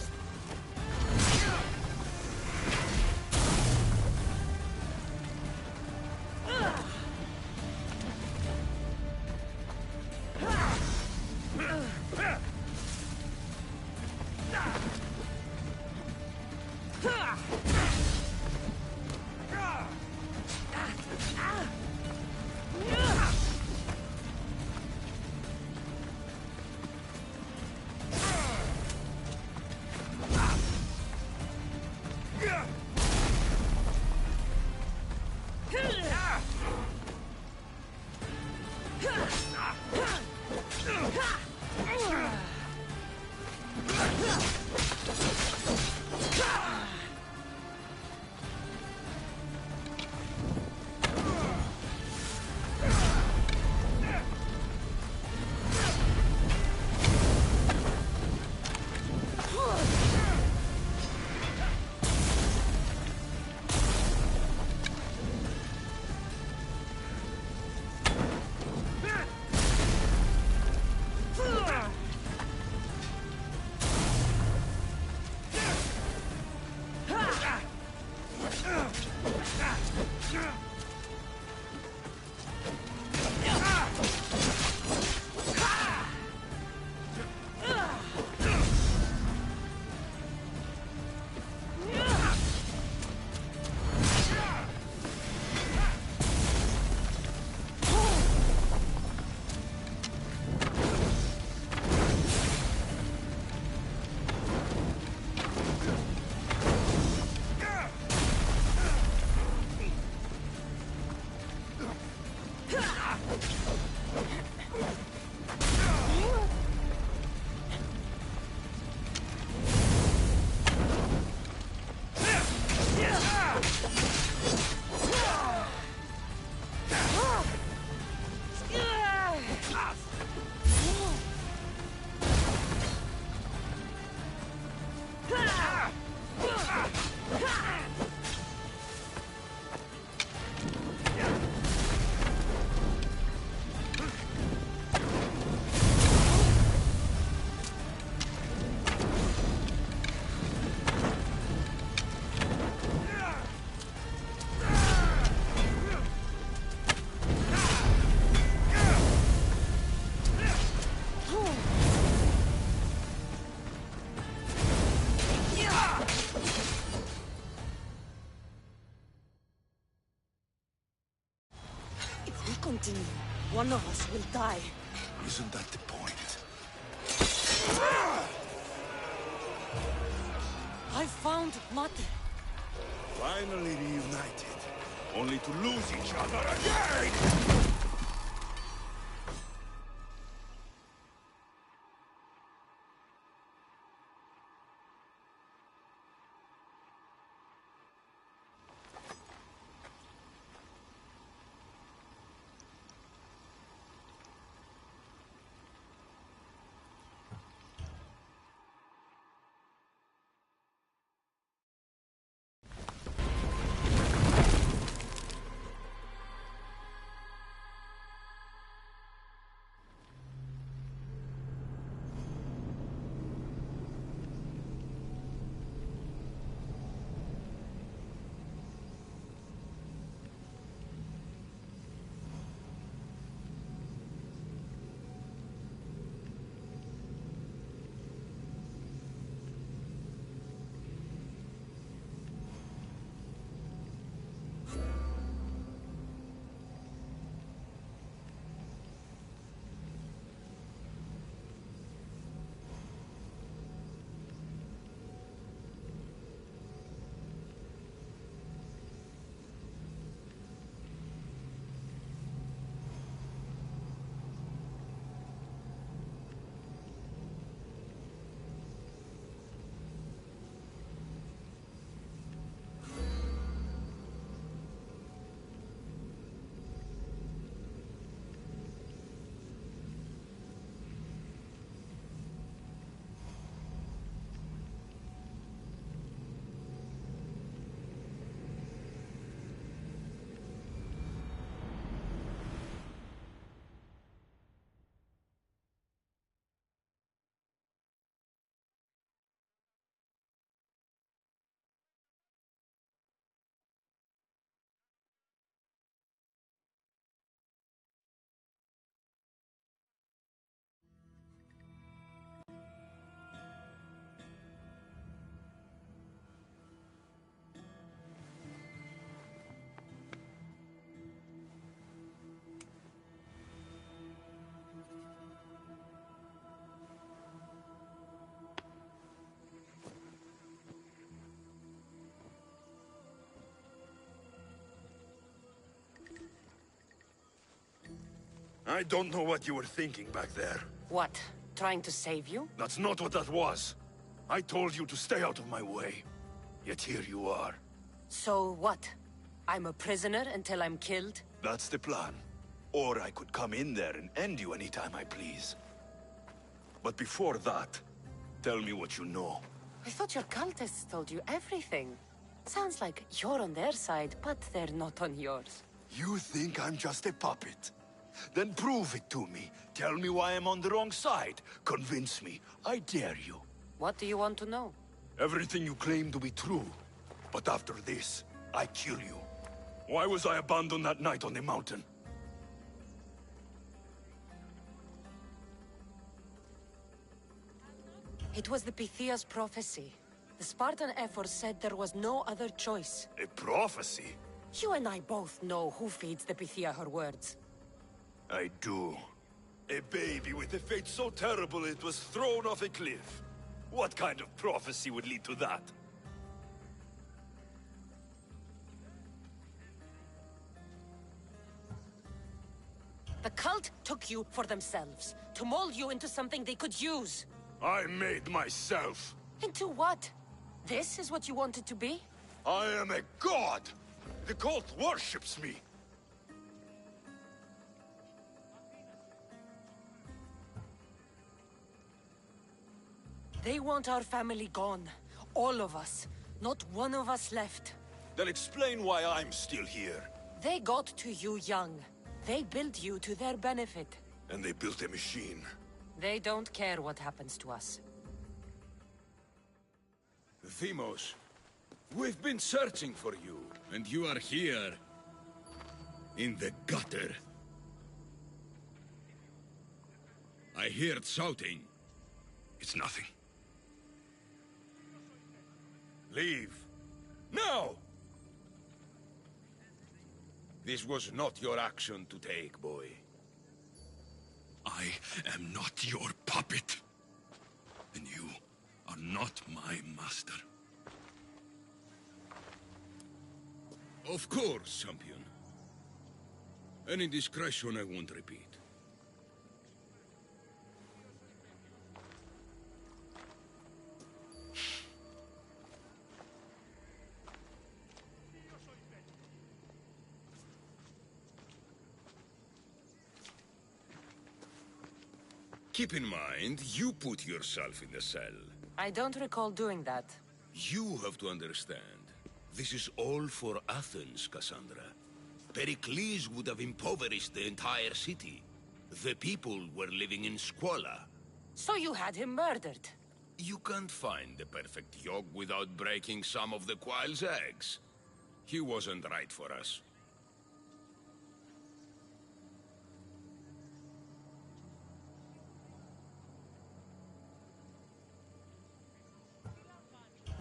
Continue. One of us will die. Isn't that the point? I found Mate. Finally reunited. only to lose each other again! I don't know what you were thinking back there. What? Trying to save you? That's not what that was. I told you to stay out of my way. Yet here you are. So what? I'm a prisoner until I'm killed? That's the plan. Or I could come in there and end you anytime I please. But before that, tell me what you know. I thought your cultists told you everything. Sounds like you're on their side, but they're not on yours. You think I'm just a puppet? Then prove it to me. Tell me why I'm on the wrong side. Convince me. I dare you. What do you want to know? Everything you claim to be true. But after this, I kill you. Why was I abandoned that night on the mountain? It was the Pythia's prophecy. The Spartan Ephors said there was no other choice. A prophecy? You and I both know who feeds the Pythia her words. I do. A baby with a fate so terrible it was thrown off a cliff. What kind of prophecy would lead to that? The cult took you for themselves, to mold you into something they could use. I made myself. Into what? This is what you wanted to be? I am a god! The cult worships me! They want our family gone. All of us. Not one of us left. Then explain why I'm still here. They got to you young. They built you to their benefit. And they built a machine. They don't care what happens to us. Themos, we've been searching for you. And you are here. In the gutter. I heard shouting. It's nothing. Leave. Now! This was not your action to take, boy. I am not your puppet. And you are not my master. Of course, champion. Any indiscretion I won't repeat. Keep in mind, you put yourself in the cell. I don't recall doing that. You have to understand. This is all for Athens, Cassandra. Pericles would have impoverished the entire city. The people were living in squalor. So you had him murdered? You can't find the perfect yolk without breaking some of the quail's eggs. He wasn't right for us.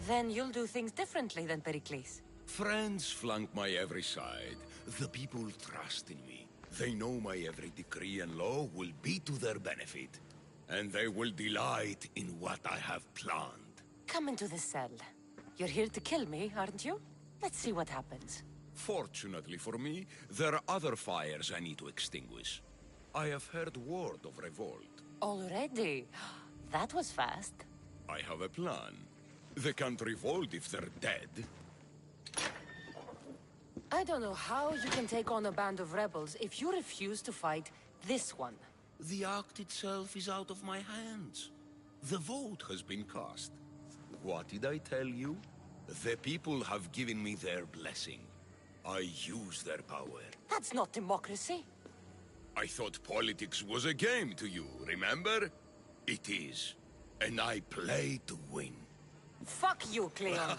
Then you'll do things differently than Pericles. Friends flank my every side. The people trust in me. They know my every decree and law will be to their benefit. And they will delight in what I have planned. Come into the cell. You're here to kill me, aren't you? Let's see what happens. Fortunately for me, there are other fires I need to extinguish. I have heard word of revolt. Already? That was fast. I have a plan. They can't revolt if they're dead. I don't know how you can take on a band of rebels if you refuse to fight this one. The act itself is out of my hands. The vote has been cast. What did I tell you? The people have given me their blessing. I use their power. That's not democracy. I thought politics was a game to you, remember? It is. And I play to win. Fuck you, Cleon.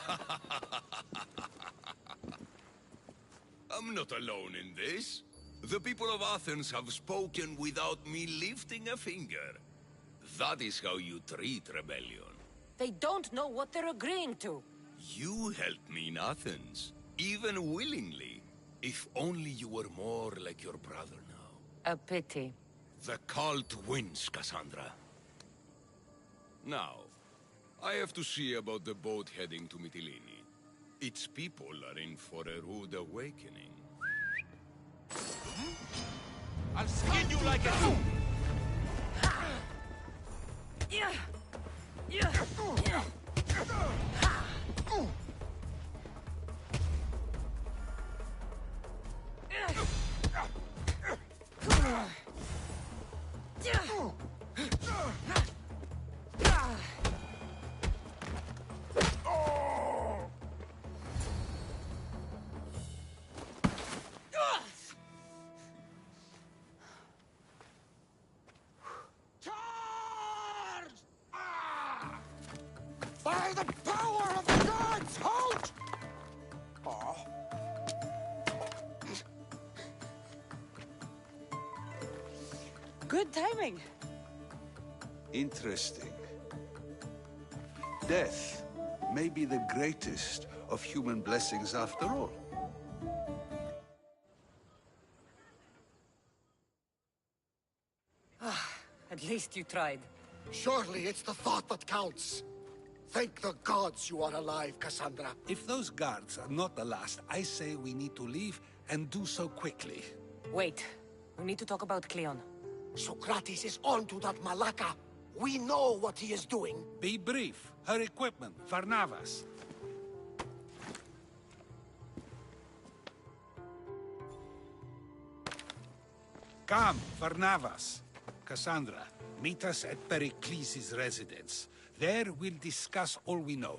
I'm not alone in this. The people of Athens have spoken without me lifting a finger. That is how you treat rebellion. They don't know what they're agreeing to. You helped me in Athens, even willingly. If only you were more like your brother now. A pity. The cult wins, Cassandra. Now, I have to see about the boat heading to Mytilene. Its people are in for a rude awakening. I'll skin you like a... Yeah. Yeah. By the power of the gods, halt! Good timing. Interesting. Death may be the greatest of human blessings after all. At least you tried. Surely it's the thought that counts. Thank the gods you are alive, Cassandra. If those guards are not the last, I say we need to leave and do so quickly. Wait. We need to talk about Cleon. Socrates is onto that Malaka. We know what he is doing. Be brief. Her equipment, Varnavas. Come, Varnavas. Cassandra, meet us at Pericles' residence. There we'll discuss all we know.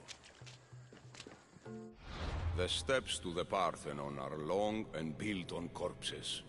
The steps to the Parthenon are long and built on corpses.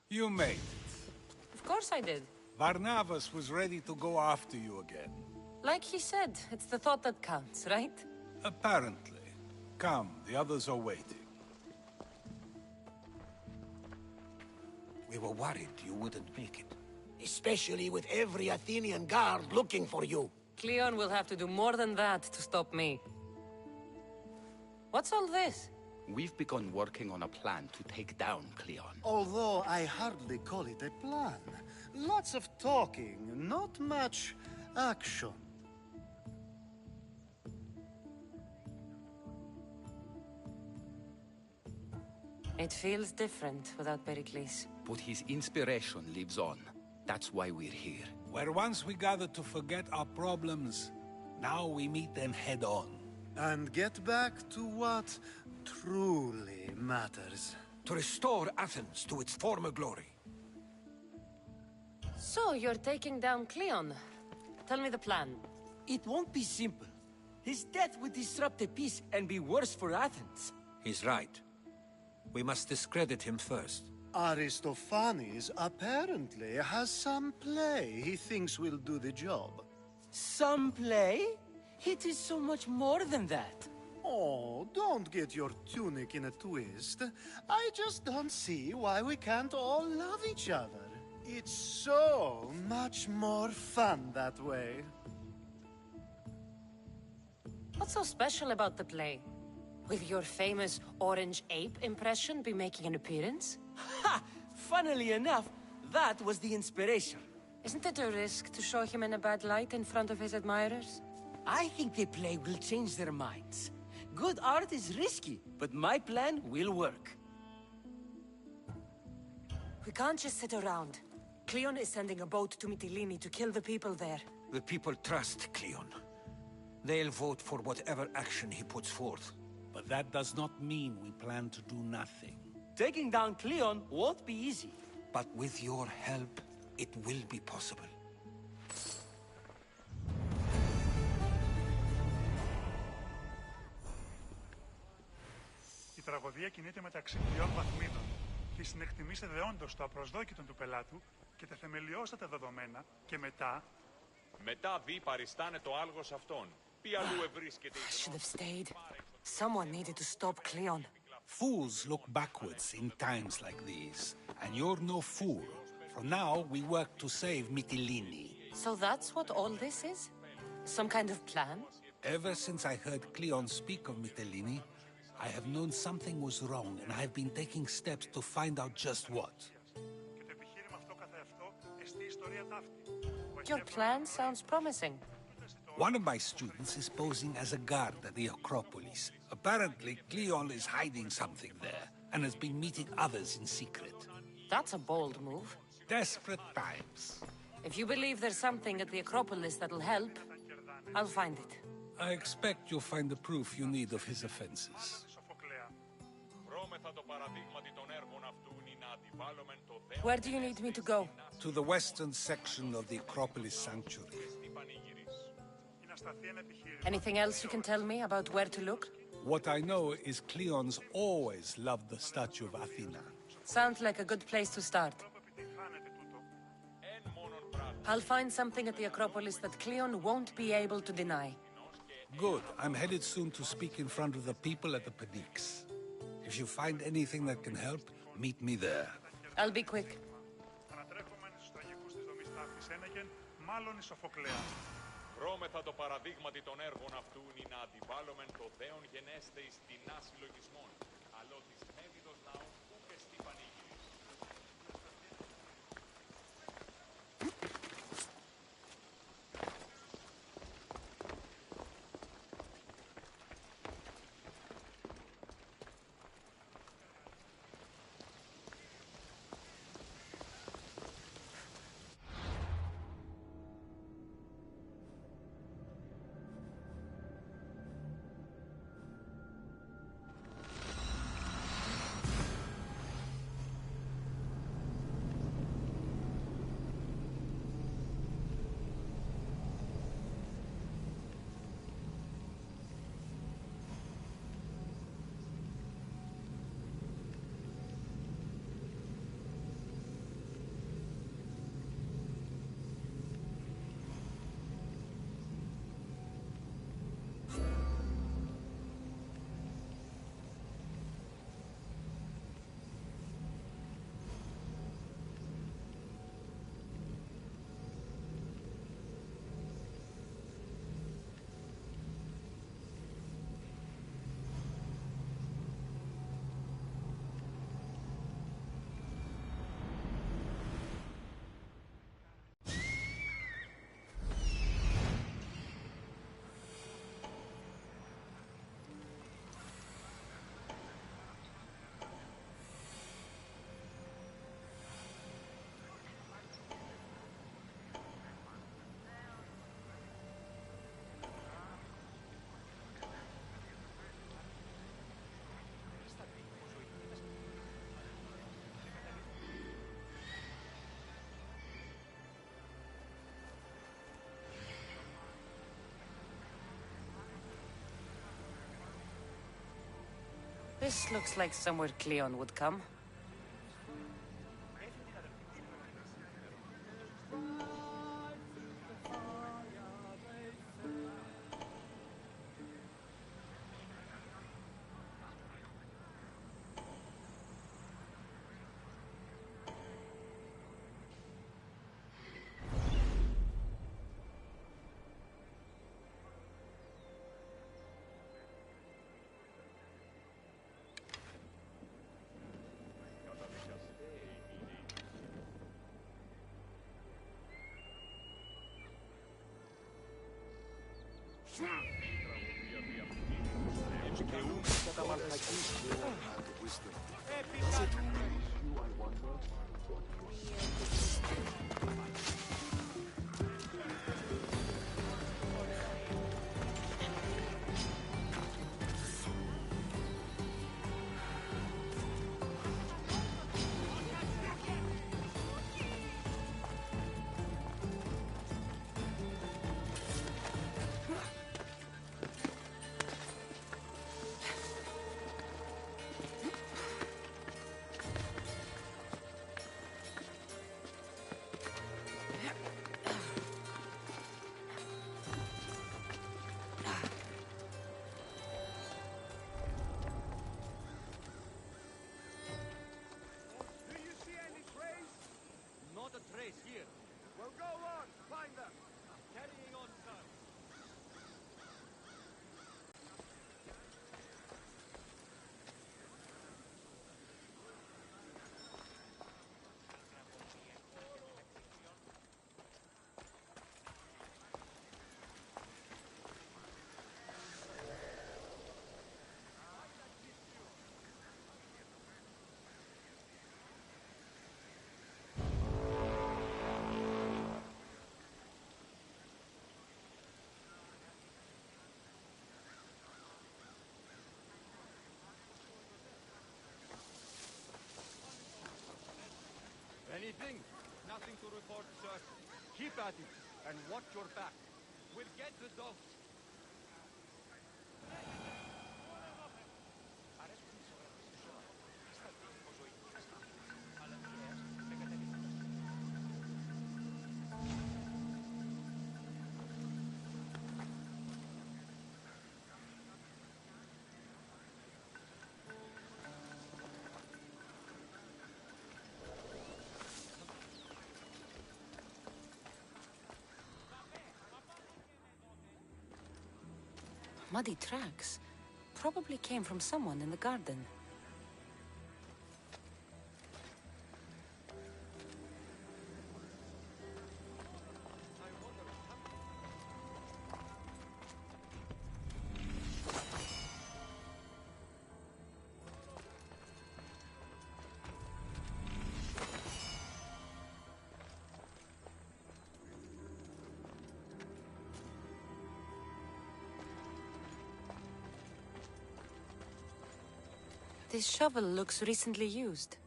You made it. Of course I did. Barnabas was ready to go after you again. Like he said, it's the thought that counts, right? Apparently. Come, the others are waiting. We were worried you wouldn't make it. Especially with every Athenian guard looking for you. Cleon will have to do more than that to stop me. What's all this? We've begun working on a plan to take down Cleon. Although I hardly call it a plan. Lots of talking, not much action. It feels different without Pericles. But his inspiration lives on. That's why we're here. Where once we gathered to forget our problems, now we meet them head on. And get back to what truly matters. To restore Athens to its former glory. So, you're taking down Cleon. Tell me the plan. It won't be simple. His death would disrupt the peace and be worse for Athens. He's right. We must discredit him first. Aristophanes apparently has some play he thinks will do the job. Some play? It is so much more than that. Oh, don't get your tunic in a twist. I just don't see why we can't all love each other. It's so much more fun that way. What's so special about the play? Will your famous orange ape impression be making an appearance? Ha! Funnily enough, that was the inspiration. Isn't it a risk to show him in a bad light in front of his admirers? I think the play will change their minds. Good art is risky, but my plan will work. We can't just sit around. Cleon is sending a boat to Mytilene to kill the people there. The people trust Cleon. They'll vote for whatever action he puts forth. But that does not mean we plan to do nothing. Taking down Cleon won't be easy. But with your help, it will be possible. Η τραγωδία κινείται μεταξύ τριών βαθμίδων. Τη συνεκτιμήστε δεόντως το απροσδόκητο του πελάτου και τα θεμελιώστατα δεδομένα και μετά... Μετά δει παριστάνε το άλγος αυτόν. Ποι αλλού ευρίσκεται η I should have stayed. Someone needed to stop Cleon. Fools look backwards in times like these. And you're no fool. For now, we work to save Mytilene. So that's what all this is? Some kind of plan? Ever since I heard Cleon speak of Mytilene, I have known something was wrong, and I have been taking steps to find out just what. Your plan sounds promising. One of my students is posing as a guard at the Acropolis. Apparently, Cleon is hiding something there, and has been meeting others in secret. That's a bold move. Desperate times. If you believe there's something at the Acropolis that'll help, I'll find it. I expect you'll find the proof you need of his offenses. Where do you need me to go? To the western section of the Acropolis Sanctuary. Anything else you can tell me about where to look? What I know is Cleon's always loved the statue of Athena. Sounds like a good place to start. I'll find something at the Acropolis that Cleon won't be able to deny. Good. I'm headed soon to speak in front of the people at the Pnyx. If you find anything that can help, meet me there. I'll be quick. Βρώμεθα το παραδείγματι των έργων αυτού να αντιβάλλομεν το δέον γενέστε εις τεινά συλλογισμών. Αλλό της μέλιδος ναού ούκε στη πανήγυρης. This looks like somewhere Cleon would come. Not a trace here. Well, go on. Find them. Carrying on, sir. Anything? Nothing to report, sir. Keep at it, and watch your back. We'll get the dogs. Muddy tracks. Probably came from someone in the garden. This shovel looks recently used.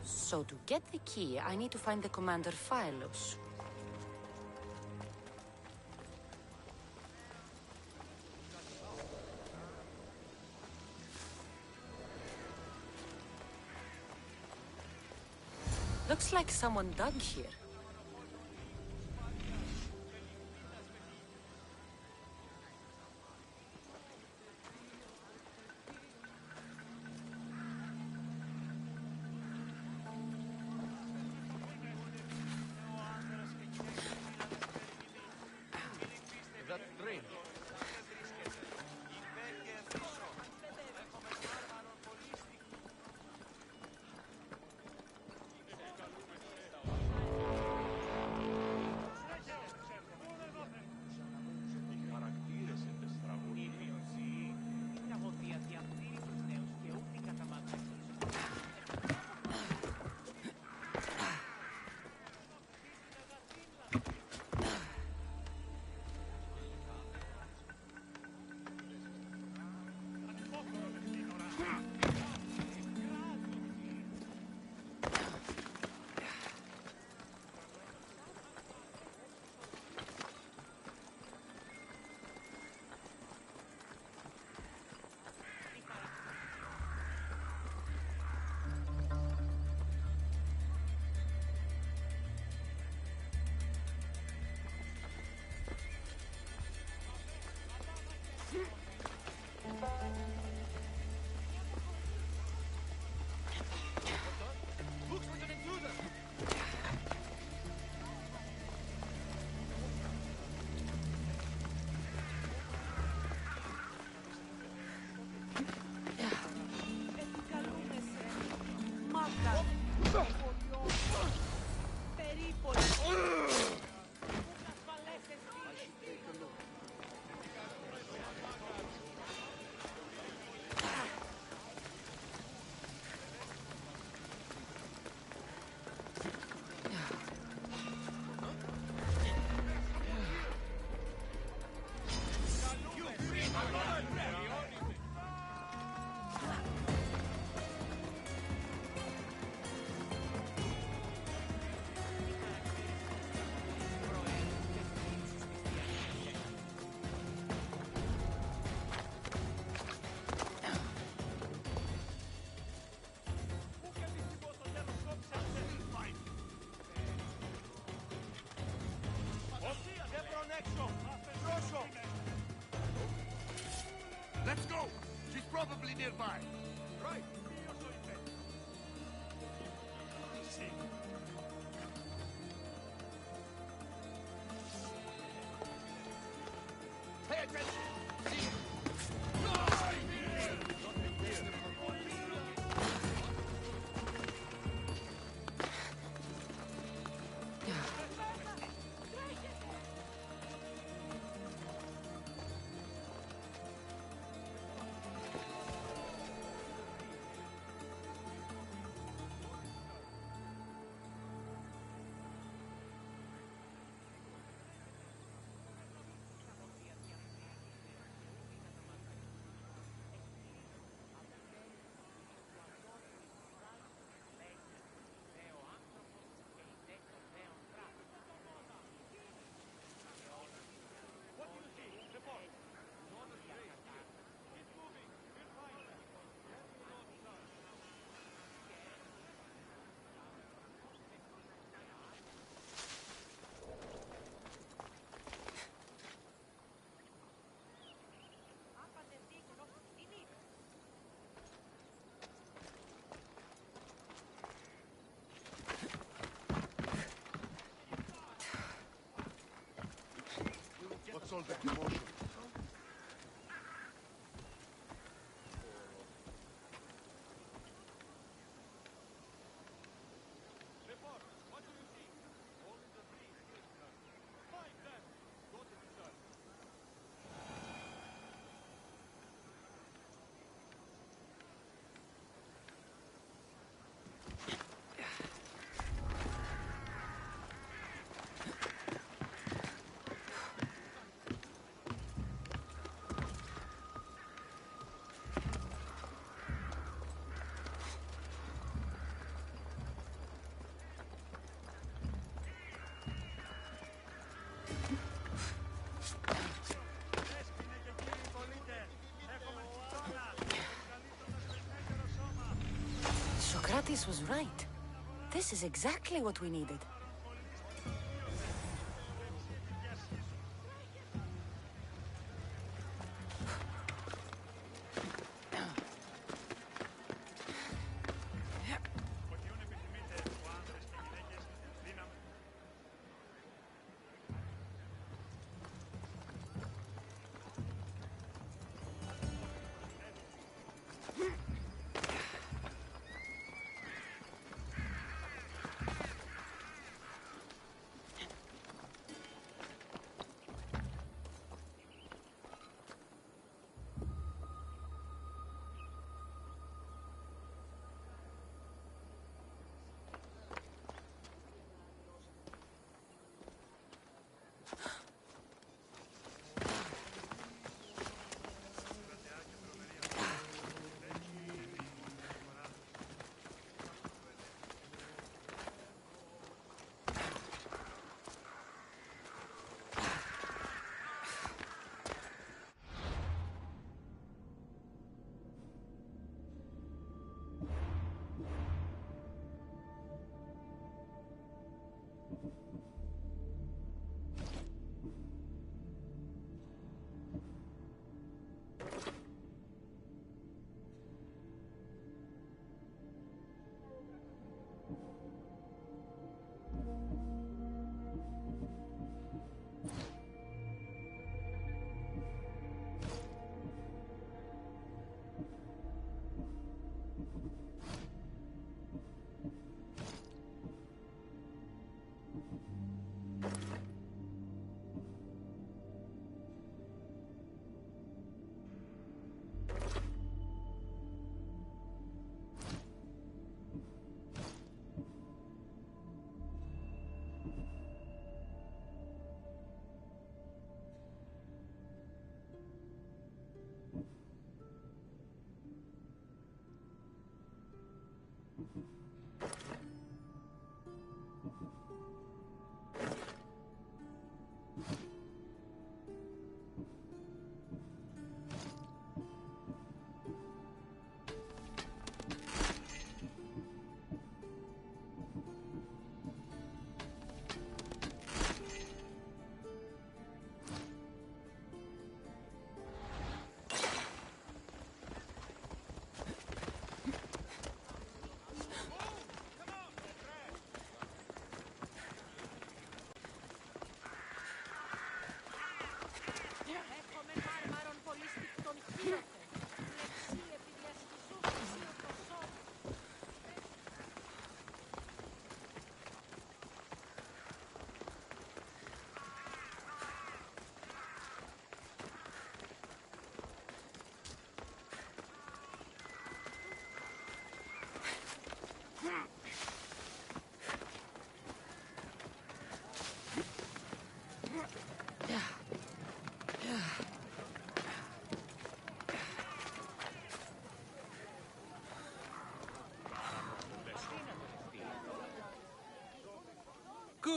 So to get the key, I need to find the commander Phylos. Looks like someone dug here. That's strange. probably nearby. Right. Pay attention! See? What's all the commotion? Socrates was right. This is exactly what we needed.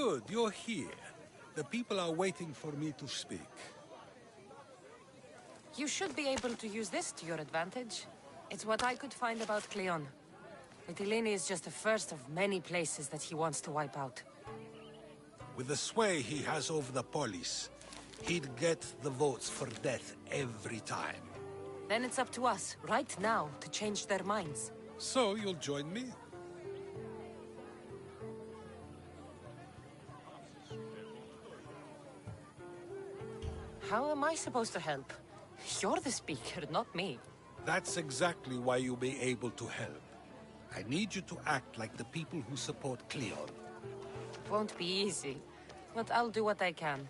Good, you're here. The people are waiting for me to speak. You should be able to use this to your advantage. It's what I could find about Cleon. Mytilene is just the first of many places that he wants to wipe out. With the sway he has over the police, he'd get the votes for death every time. Then it's up to us, right now, to change their minds. So you'll join me? How am I supposed to help? You're the speaker, not me. That's exactly why you'll be able to help. I need you to act like the people who support Cleon. Won't be easy, but I'll do what I can.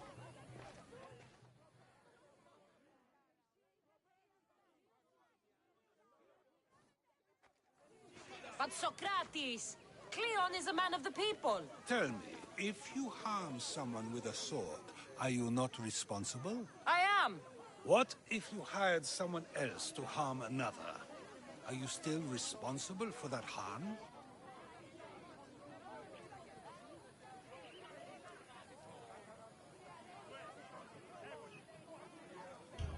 But Socrates! Cleon is a man of the people! Tell me, if you harm someone with a sword, are you not responsible? I am! What if you hired someone else to harm another? Are you still responsible for that harm?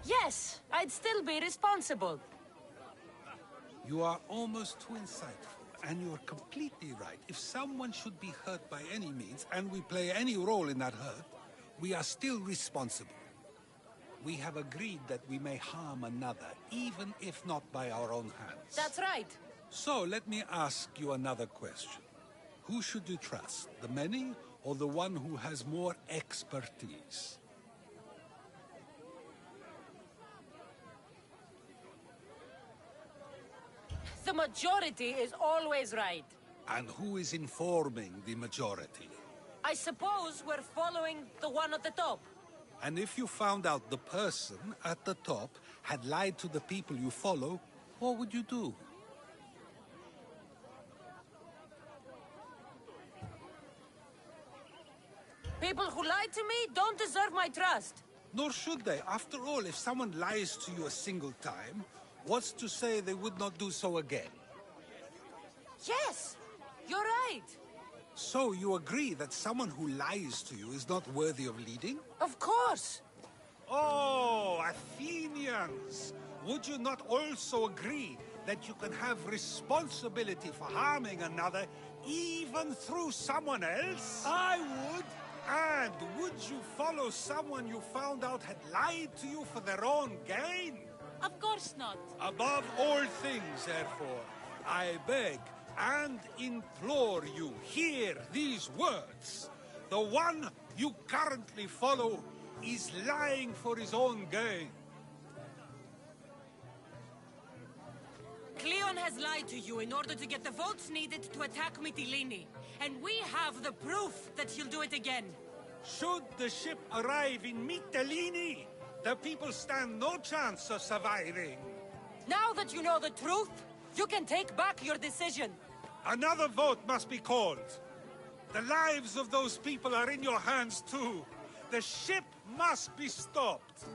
Yes, I'd still be responsible. You are almost too insightful, and you're completely right. If someone should be hurt by any means, and we play any role in that hurt, we are still responsible. We have agreed that we may harm another, even if not by our own hands. That's right. So, let me ask you another question. Who should you trust, the many, or the one who has more expertise? The majority is always right. And who is informing the majority? I suppose we're following the one at the top. And if you found out the person at the top had lied to the people you follow, what would you do? People who lie to me don't deserve my trust. Nor should they. After all, if someone lies to you a single time, what's to say they would not do so again? Yes, you're right. So you agree that someone who lies to you is not worthy of leading? Of course. Oh, Athenians! Would you not also agree that you can have responsibility for harming another even through someone else? I would! And would you follow someone you found out had lied to you for their own gain? Of course not. Above all things, therefore, I beg and implore you, hear these words. The one you currently follow is lying for his own gain. Cleon has lied to you in order to get the votes needed to attack Mytilene. And we have the proof that he'll do it again. Should the ship arrive in Mytilene, the people stand no chance of surviving. Now that you know the truth, you can take back your decision. Another vote must be called. The lives of those people are in your hands too. The ship must be stopped.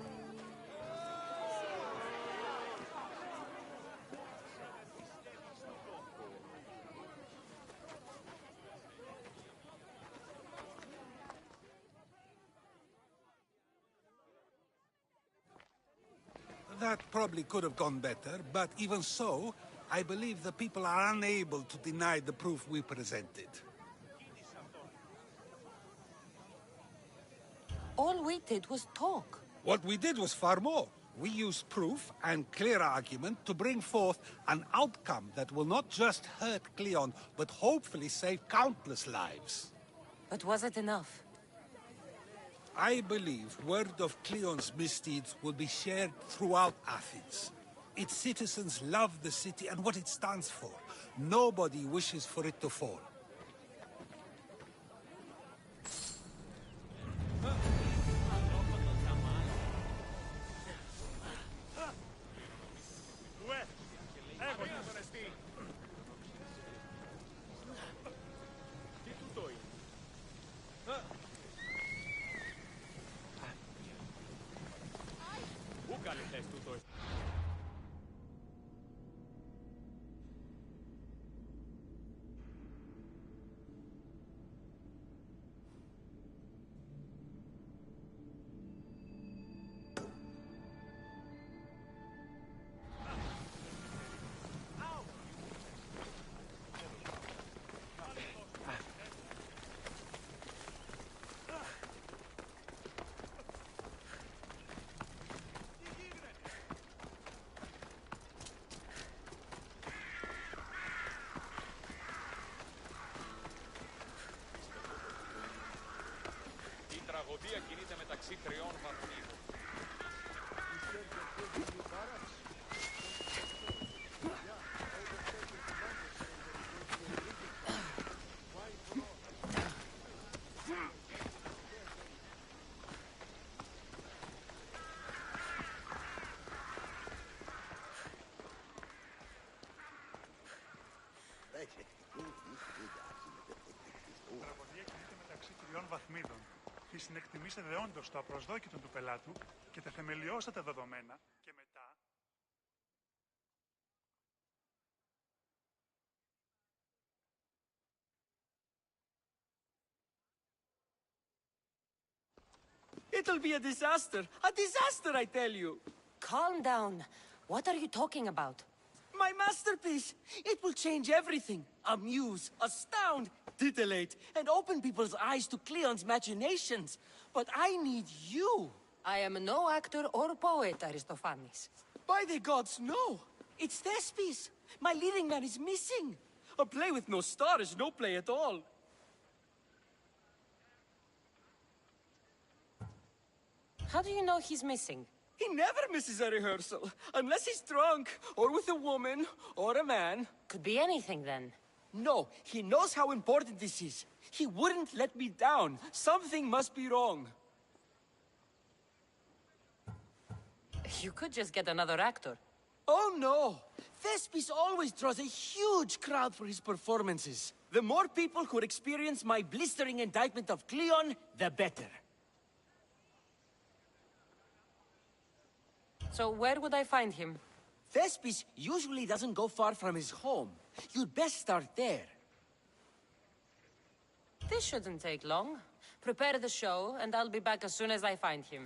That probably could have gone better, but even so, I believe the people are unable to deny the proof we presented. All we did was talk. What we did was far more. We used proof and clear argument to bring forth an outcome that will not just hurt Cleon, but hopefully save countless lives. But was it enough? I believe word of Cleon's misdeeds will be shared throughout Athens. Its citizens love the city and what it stands for. Nobody wishes for it to fall. τραγωδία κινείται μεταξύ τριών βαθμίδων. Η τραγωδία κινείται μεταξύ τριών βαθμίδων. Τη συνεκτιμήστε δεόντως το απροσδόκητο του πελάτου και τα θεμελιώστατα δεδομένα και μετά... It'll be a disaster! A disaster, I tell you! Calm down. What are you talking about? My masterpiece! It will change everything. Amuse, astound, titillate, and open people's eyes to Cleon's machinations. But I need you. I am no actor or poet, Aristophanes. By the gods, no! It's Thespis! My leading man is missing! A play with no star is no play at all. How do you know he's missing? He never misses a rehearsal, unless he's drunk, or with a woman, or a man. Could be anything, then. No, he knows how important this is. He wouldn't let me down. Something must be wrong. You could just get another actor. Oh no! Thespis always draws a huge crowd for his performances. The more people who experience my blistering indictment of Cleon, the better. So where would I find him? Thespis usually doesn't go far from his home. You'd best start there. This shouldn't take long. Prepare the show, and I'll be back as soon as I find him.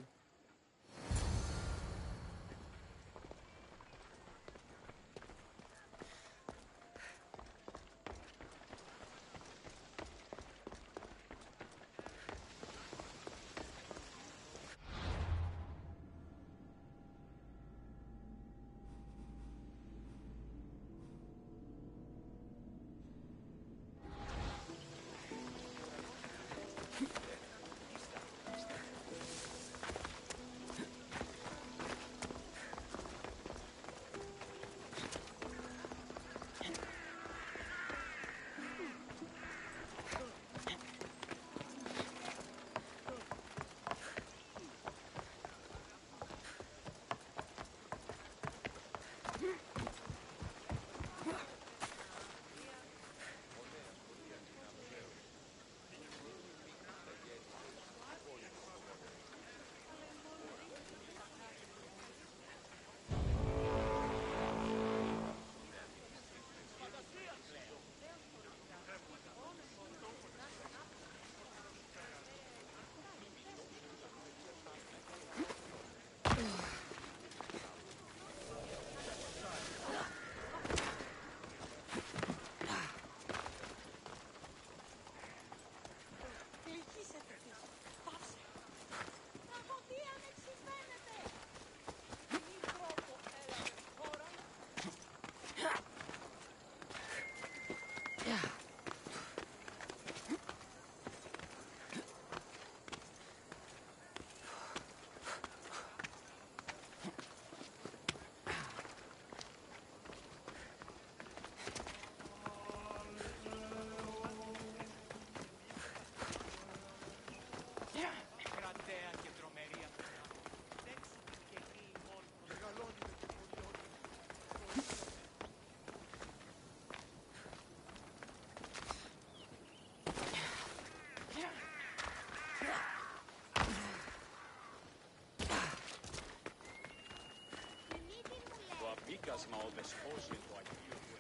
Απίκασμα ο δεσπόζει το αγγείο του.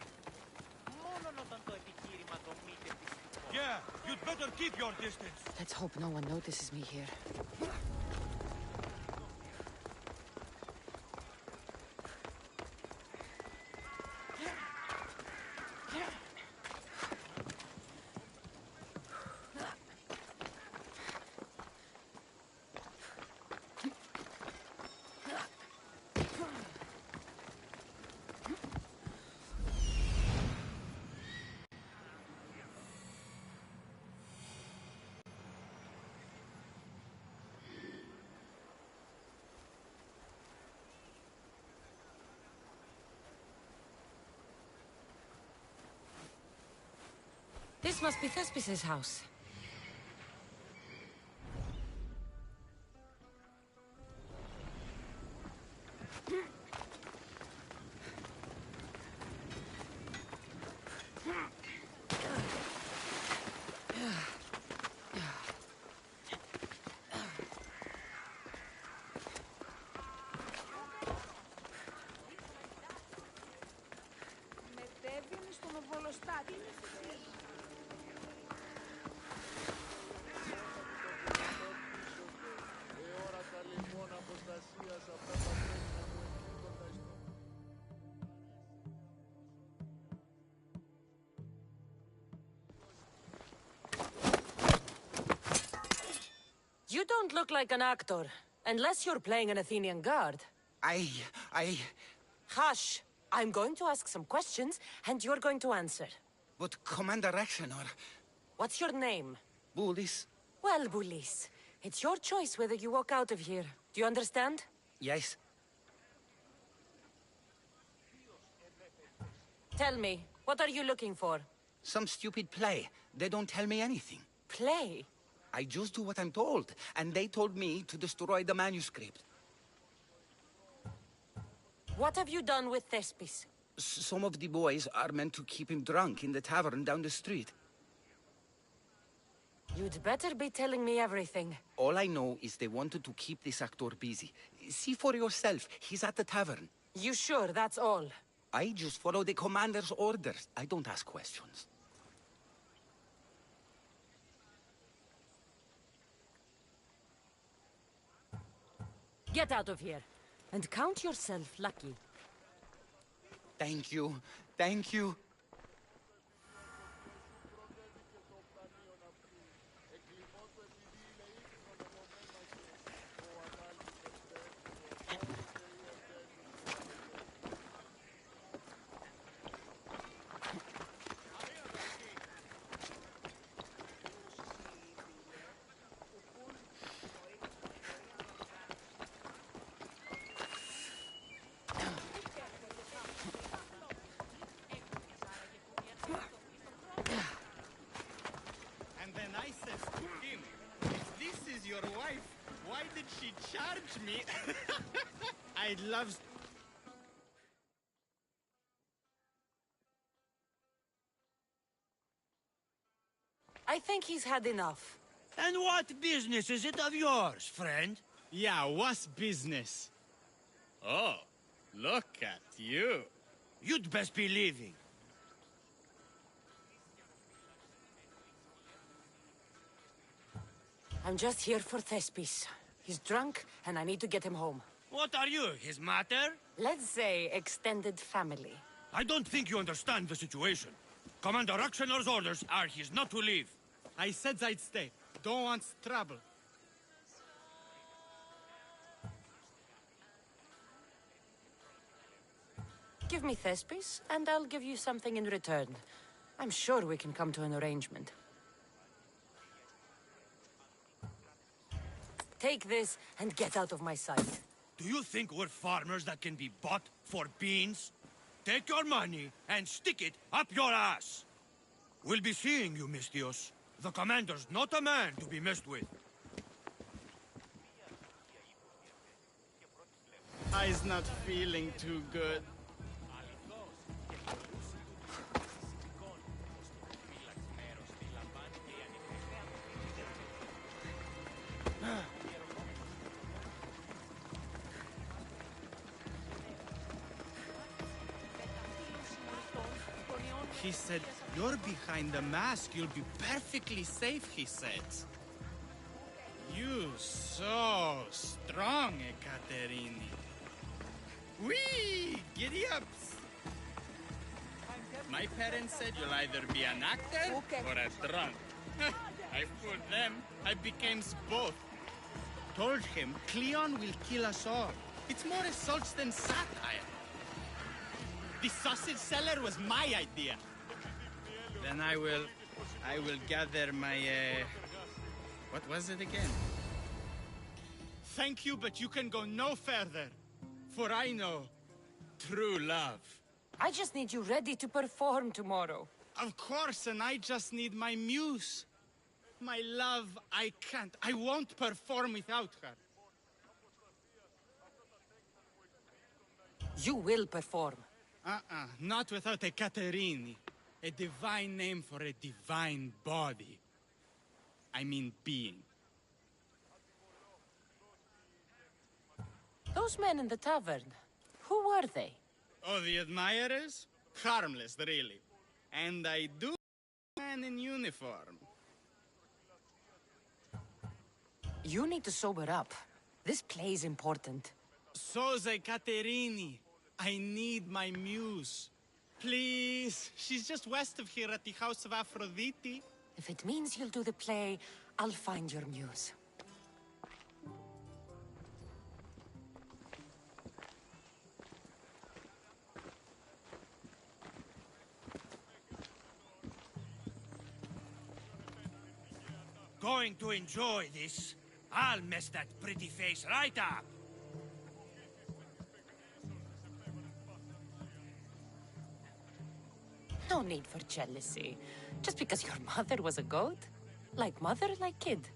Μόνον όταν το επιχείρημα δομείται πιστικό. Yeah, you'd better keep your distance. Let's hope no one notices me here. This must be Thespis' house. Μετέβαινε στον οβολοστάτη. You don't look like an actor, unless you're playing an Athenian guard. I... Hush! I'm going to ask some questions, and you're going to answer. But Commander Rexenor... What's your name? Bulis? Well, Bulis, it's your choice whether you walk out of here. Do you understand? Yes. Tell me, what are you looking for? Some stupid play. They don't tell me anything. Play? I just do what I'm told, and they told me to destroy the manuscript. What have you done with Thespis? Some of the boys are meant to keep him drunk in the tavern down the street. You'd better be telling me everything. All I know is they wanted to keep this actor busy. See for yourself, he's at the tavern. You sure that's all? I just follow the commander's orders. I don't ask questions. Get out of here, and count yourself lucky. Thank you. Thank you. And then I says to him, if this is your wife, why did she charge me? I love... I think he's had enough. And what business is it of yours, friend? Yeah, what's business? Oh, look at you. You'd best be leaving. I'm just here for Thespis. He's drunk, and I need to get him home. What are you, his mater? Let's say extended family. I don't think you understand the situation. Commander Rexenor's orders are he's not to leave. I said I'd stay. Don't want trouble. Give me Thespis, and I'll give you something in return. I'm sure we can come to an arrangement. Take this, and get out of my sight. Do you think we're farmers that can be bought for beans? Take your money and stick it up your ass. We'll be seeing you, Mistios. The commander's not a man to be messed with. I's not feeling too good. He said, you're behind the mask, you'll be perfectly safe, he said. You so strong, Ekaterini. Whee! Giddy-ups! My parents said you'll either be an actor or a drunk. I fooled them. I became both. Told him Cleon will kill us all. It's more assaults than satire. The sausage seller was my idea. Then I will gather my, what was it again? Thank you, but you can go no further. For I know true love. I just need you ready to perform tomorrow. Of course, and I just need my muse. My love, I can't. I won't perform without her. You will perform. Not without a Caterini. A divine name for a divine body. I mean being. Those men in the tavern, who were they? Oh, the admirers? Harmless, really. And I do man in uniform. You need to sober up. This play's important. Soze Caterini. I need my muse. Please. She's just west of here at the House of Aphrodite. If it means you'll do the play, I'll find your muse. Going to enjoy this. I'll mess that pretty face right up. No need for jealousy. Just because your mother was a goat? Like mother, like kid.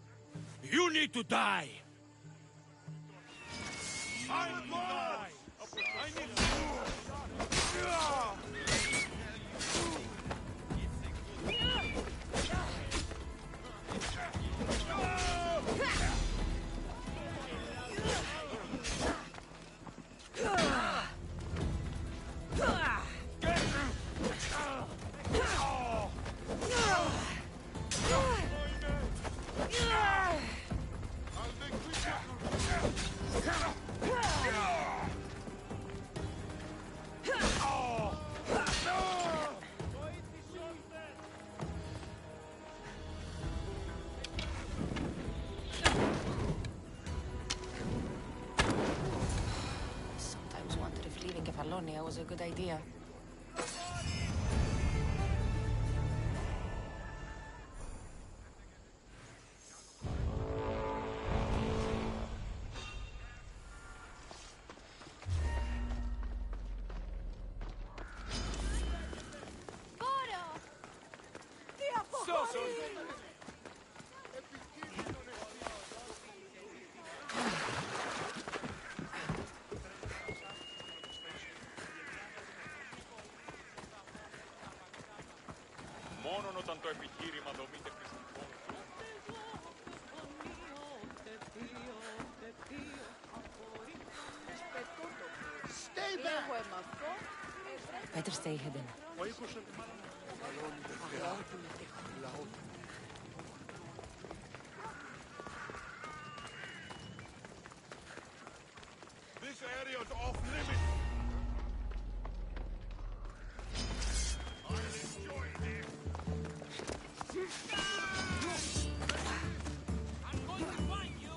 You need to die! I will die! I need to... Was a good idea. Μόνον όταν το επιχείρημα δομείται χρηστικών. Stay back! Better stay hidden. This area's off limits! I'll enjoy this! I'm going to find you!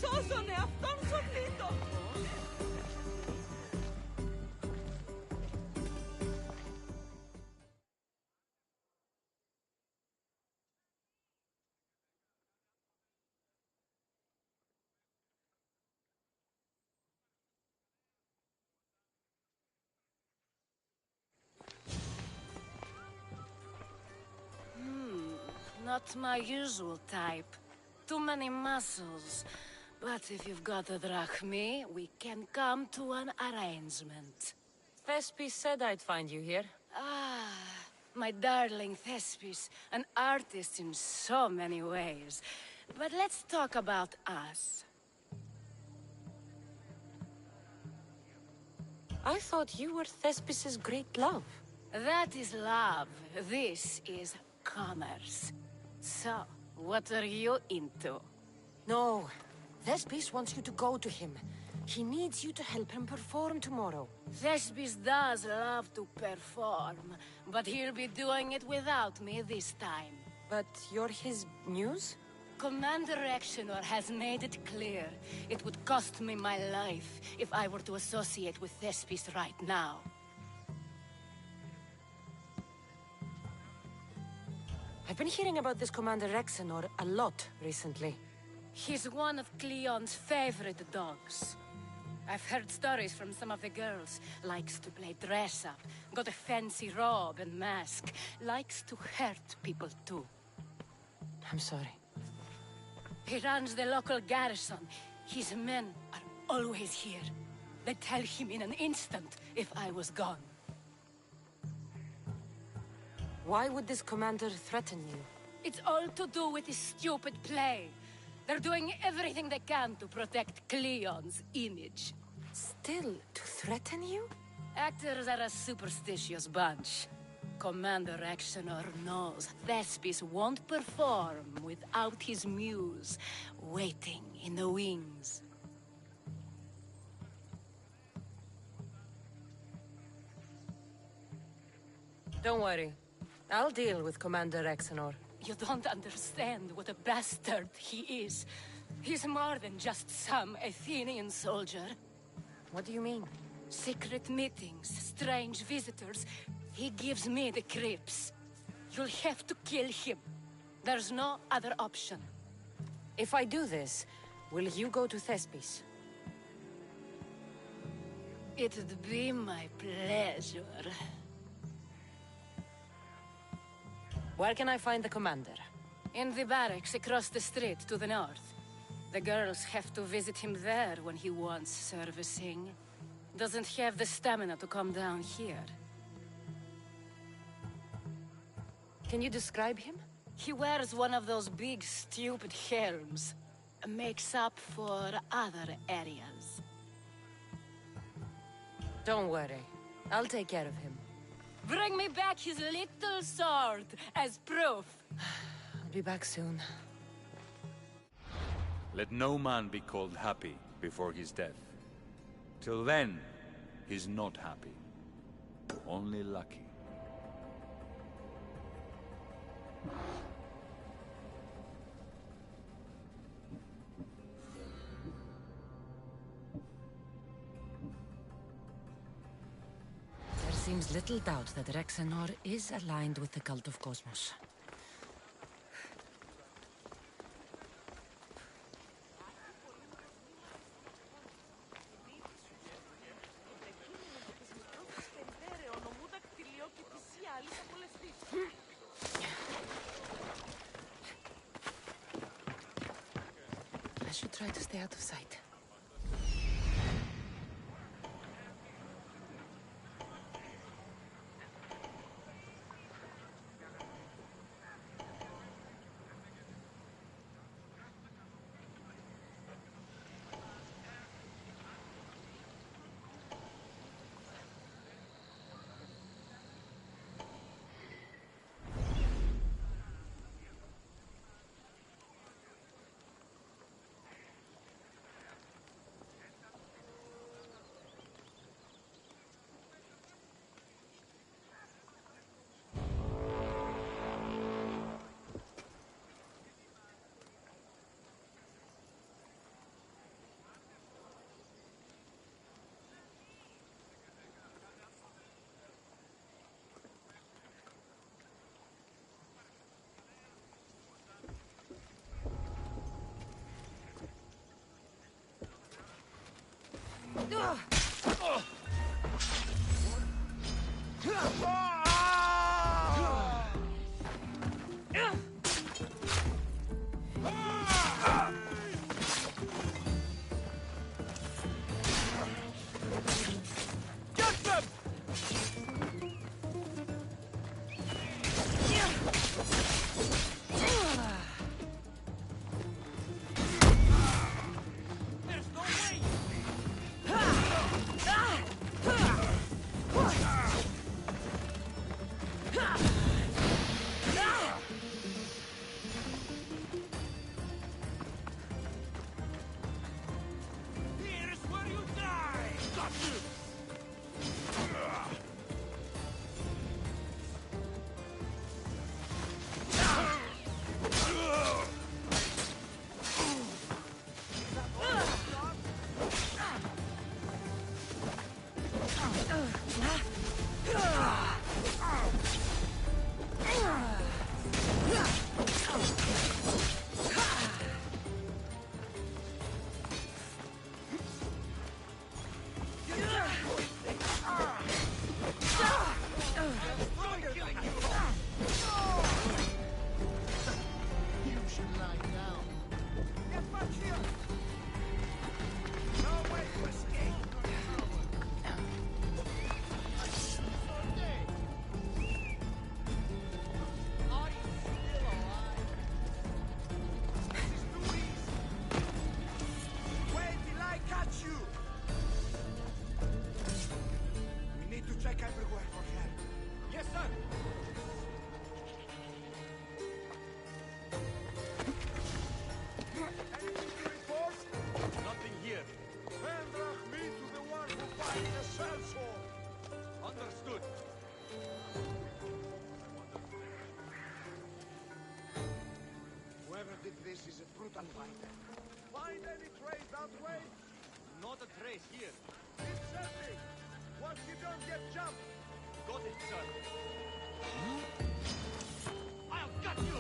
Σώσον εαυτόν σου πλήττω! Not my usual type. Too many muscles. But if you've got a drachmi, we can come to an arrangement. Thespis said I'd find you here. Ah, my darling Thespis, an artist in so many ways. But let's talk about us. I thought you were Thespis's great love. That is love. This is commerce. So, what are you into? No. Thespis wants you to go to him. He needs you to help him perform tomorrow. Thespis does love to perform, but he'll be doing it without me this time. But you're his muse? Commander Rexenor has made it clear it would cost me my life if I were to associate with Thespis right now. I've been hearing about this Commander Rexenor a lot recently. He's one of Cleon's favorite dogs. I've heard stories from some of the girls. Likes to play dress-up, got a fancy robe and mask. Likes to hurt people too. I'm sorry. He runs the local garrison. His men are always here. They'd tell him in an instant if I was gone. Why would this commander threaten you? It's all to do with his stupid play. They're doing everything they can to protect Cleon's image. Still, to threaten you? Actors are a superstitious bunch. Commander Rexenor knows Thespis won't perform without his muse waiting in the wings. Don't worry. I'll deal with Commander Rexenor. You don't understand what a bastard he is. He's more than just some Athenian soldier. What do you mean? Secret meetings, strange visitors. He gives me the creeps. You'll have to kill him. There's no other option. If I do this, will you go to Thespis? It'd be my pleasure. Where can I find the commander? In the barracks across the street to the north. The girls have to visit him there when he wants servicing. Doesn't have the stamina to come down here. Can you describe him? He wears one of those big, stupid helms. Makes up for other areas. Don't worry. I'll take care of him. Bring me back his little sword as proof. I'll be back soon. Let no man be called happy before his death. Till then, he's not happy. Only lucky. There seems little doubt that Rexenor is aligned with the cult of Cosmos. I should try to stay out of sight. Find any trace that way? Not a trace here. Keep searching. Once you don't get jumped. Got it, sir. I'll cut you!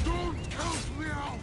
Don't count me out!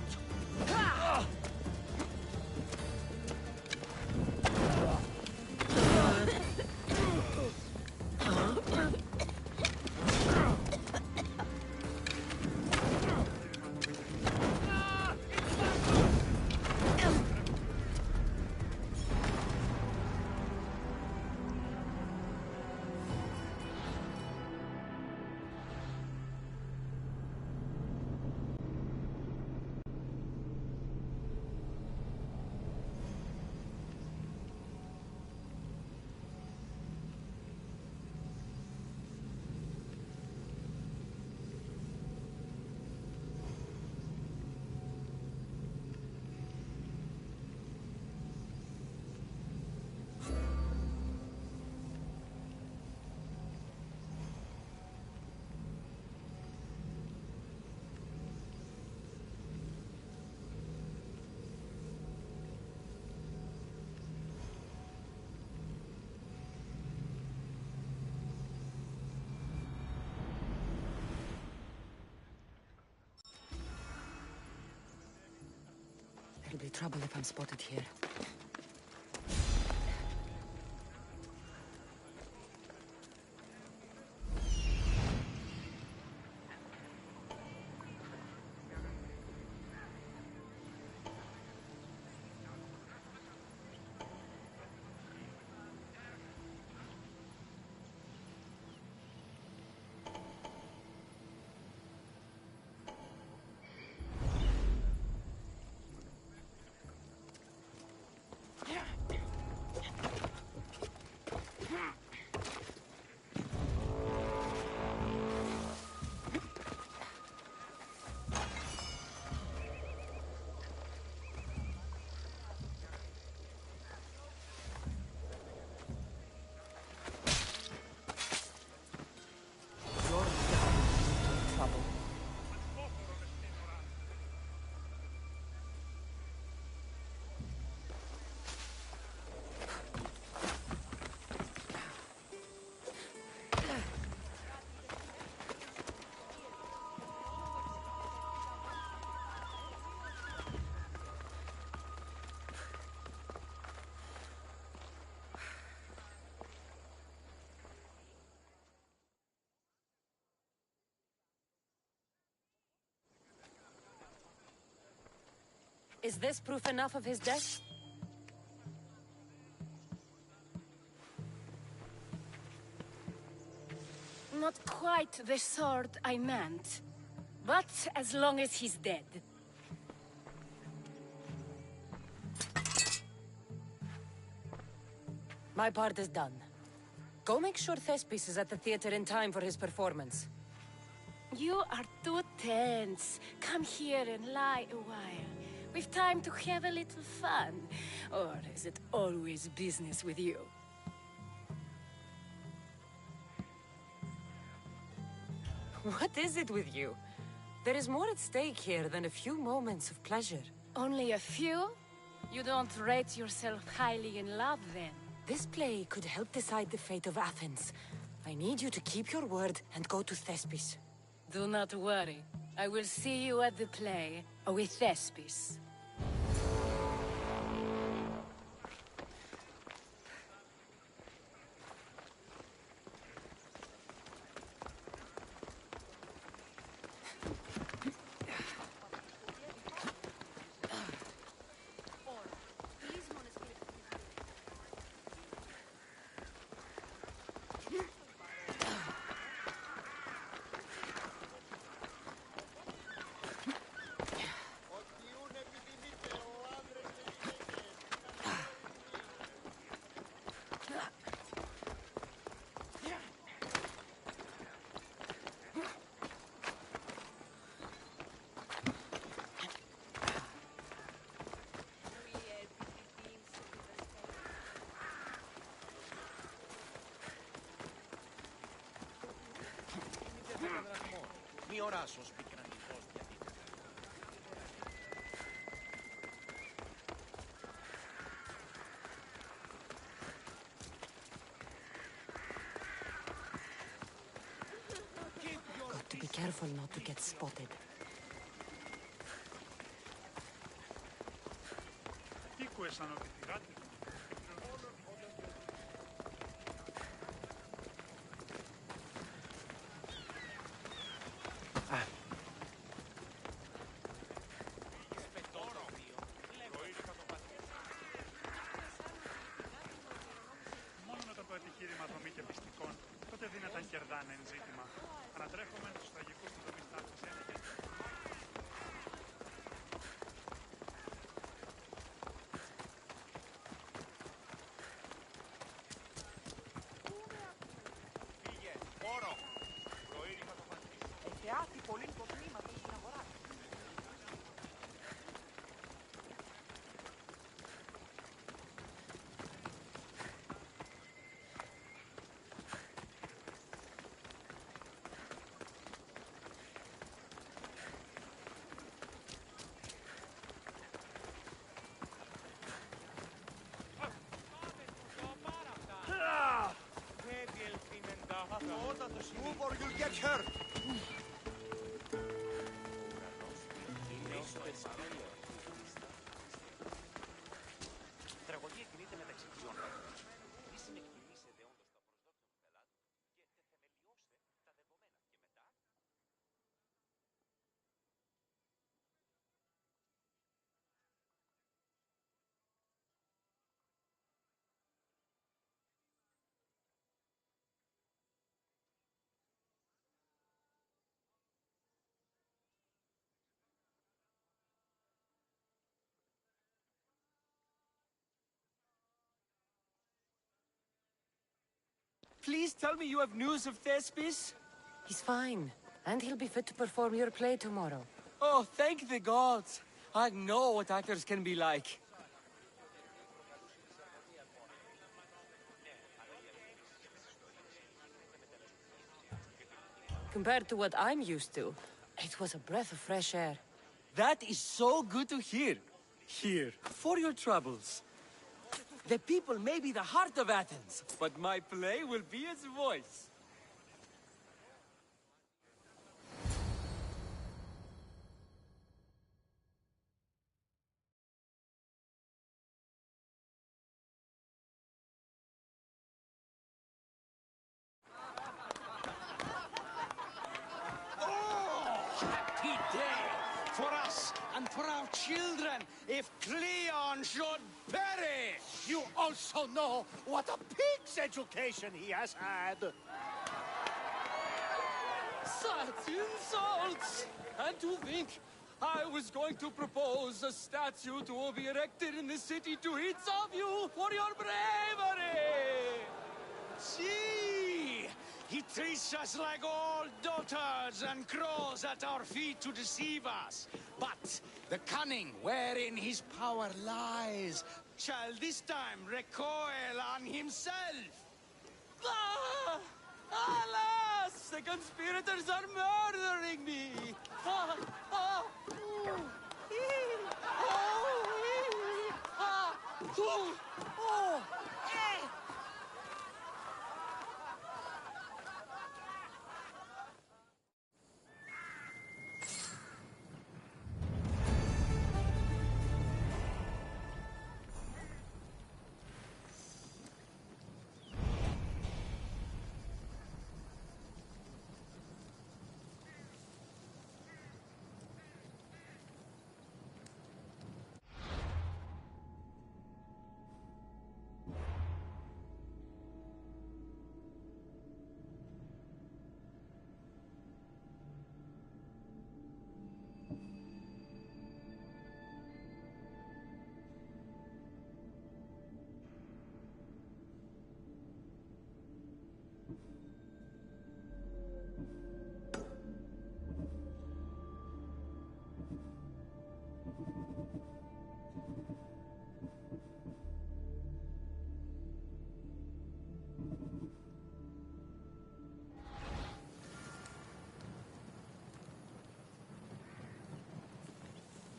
There'll be trouble if I'm spotted here. Is this proof enough of his death? Not quite the sword I meant. But as long as he's dead. My part is done. Go make sure Thespis is at the theater in time for his performance. You are too tense. Come here and lie a while. We've time to have a little fun. Or is it always business with you? What is it with you? There is more at stake here than a few moments of pleasure. Only a few? You don't rate yourself highly in love, then? This play could help decide the fate of Athens. I need you to keep your word and go to Thespis. Do not worry. I will see you at the play with Thespis. όρας ως πικραντικός διαδίδεται. Got to be careful not to get spotted. Μόνο μετά το επιχείρημα δομή και πιστικών, τότε δύναταν κερδάνε εν ζήτημα. Ανατρέχουμε τους τραγικούς του δομή στάθμης έλεγε. Πήγε, όρο! Προήρημα το πατρίσιο. Θεάτη πολύ το τμήμα του στην αγορά. Move or you'll get hurt! Η τραγωδία κινείται μεταξύ δύο νόμων. Επίσημη εκτιμήσετε όντως τα προσδόκια του πελάτου και θεμελιώστε τα δεδομένα. Και μετά... Please tell me you have news of Thespis? He's fine, and he'll be fit to perform your play tomorrow. Oh, thank the gods. I know what actors can be like. Compared to what I'm used to, it was a breath of fresh air. That is so good to hear. Here, for your troubles. The people may be the heart of Athens, but my play will be its voice. Happy day for us and for our children if Cleon should perish! You also know what a pig's education he has had. Such insults! And to think I was going to propose a statue to be erected in the city to each of you for your bravery! See! He treats us like old dotards and crawls at our feet to deceive us. But the cunning wherein his power lies shall this time recoil on himself. Ah! Alas! The conspirators are murdering me! Ah! Ah! Ooh! Ee! Oh! Ee! Ah! Ooh! Oh! Eh!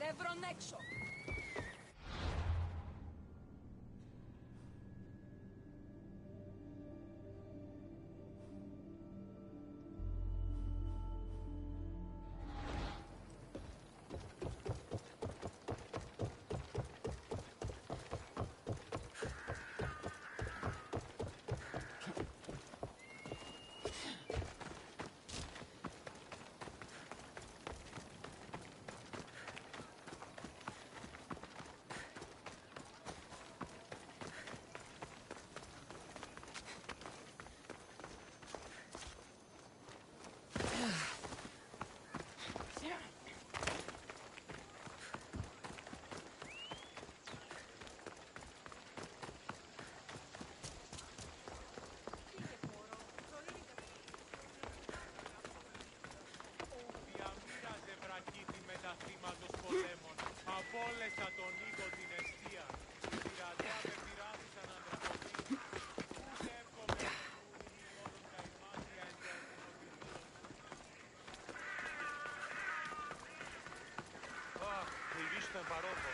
Everyone έξω. Απόλεσα τον οίκο την εστία. Πειρατέα με πειράτησαν αντραποδί. Ούτε εύκομαι όλων καημάτια εν το εθνοπηρίο. Αχ, γυρίστο παρόχο.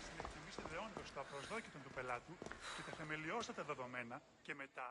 Συνεκτιμήσετε όντως το απροσδόκητο του πελάτου και τα θεμελιώστατα δεδομένα και μετά.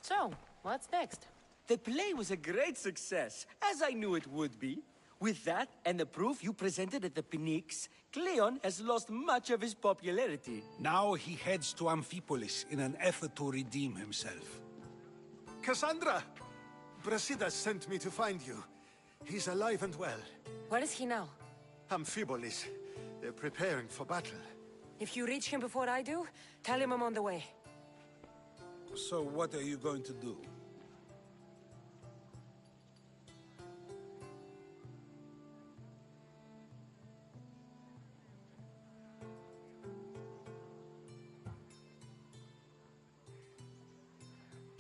So, what's next? The play was a great success, as I knew it would be. With that and the proof you presented at the Phoenix, Cleon has lost much of his popularity. Now he heads to Amphipolis in an effort to redeem himself. Cassandra! Brasidas sent me to find you. He's alive and well. Where is he now? Amphipolis. They're preparing for battle. If you reach him before I do, tell him I'm on the way. So what are you going to do?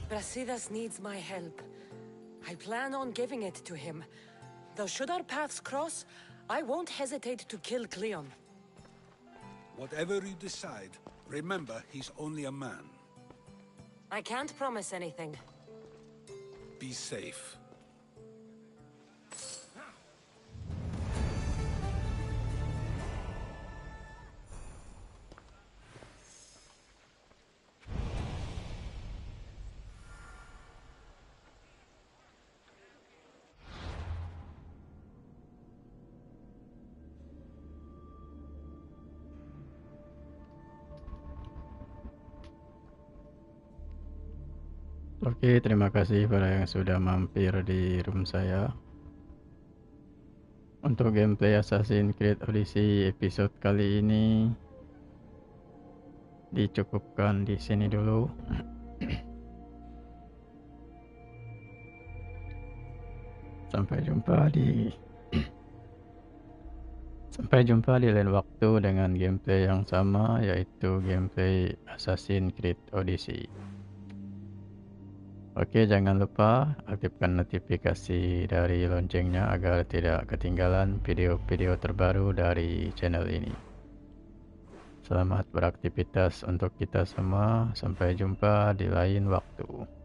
Brasidas needs my help. I plan on giving it to him. Though should our paths cross, I won't hesitate to kill Cleon. Whatever you decide, remember he's only a man. I can't promise anything. Be safe. Oke, terima kasih pada yang sudah mampir di room saya. Untuk gameplay Assassin's Creed Odyssey episode kali ini dicukupkan di sini dulu. Sampai jumpa di lain waktu dengan gameplay yang sama, yaitu gameplay Assassin's Creed Odyssey. Oke, jangan lupa aktifkan notifikasi dari loncengnya agar tidak ketinggalan video-video terbaru dari channel ini. Selamat beraktivitas untuk kita semua. Sampai jumpa di lain waktu.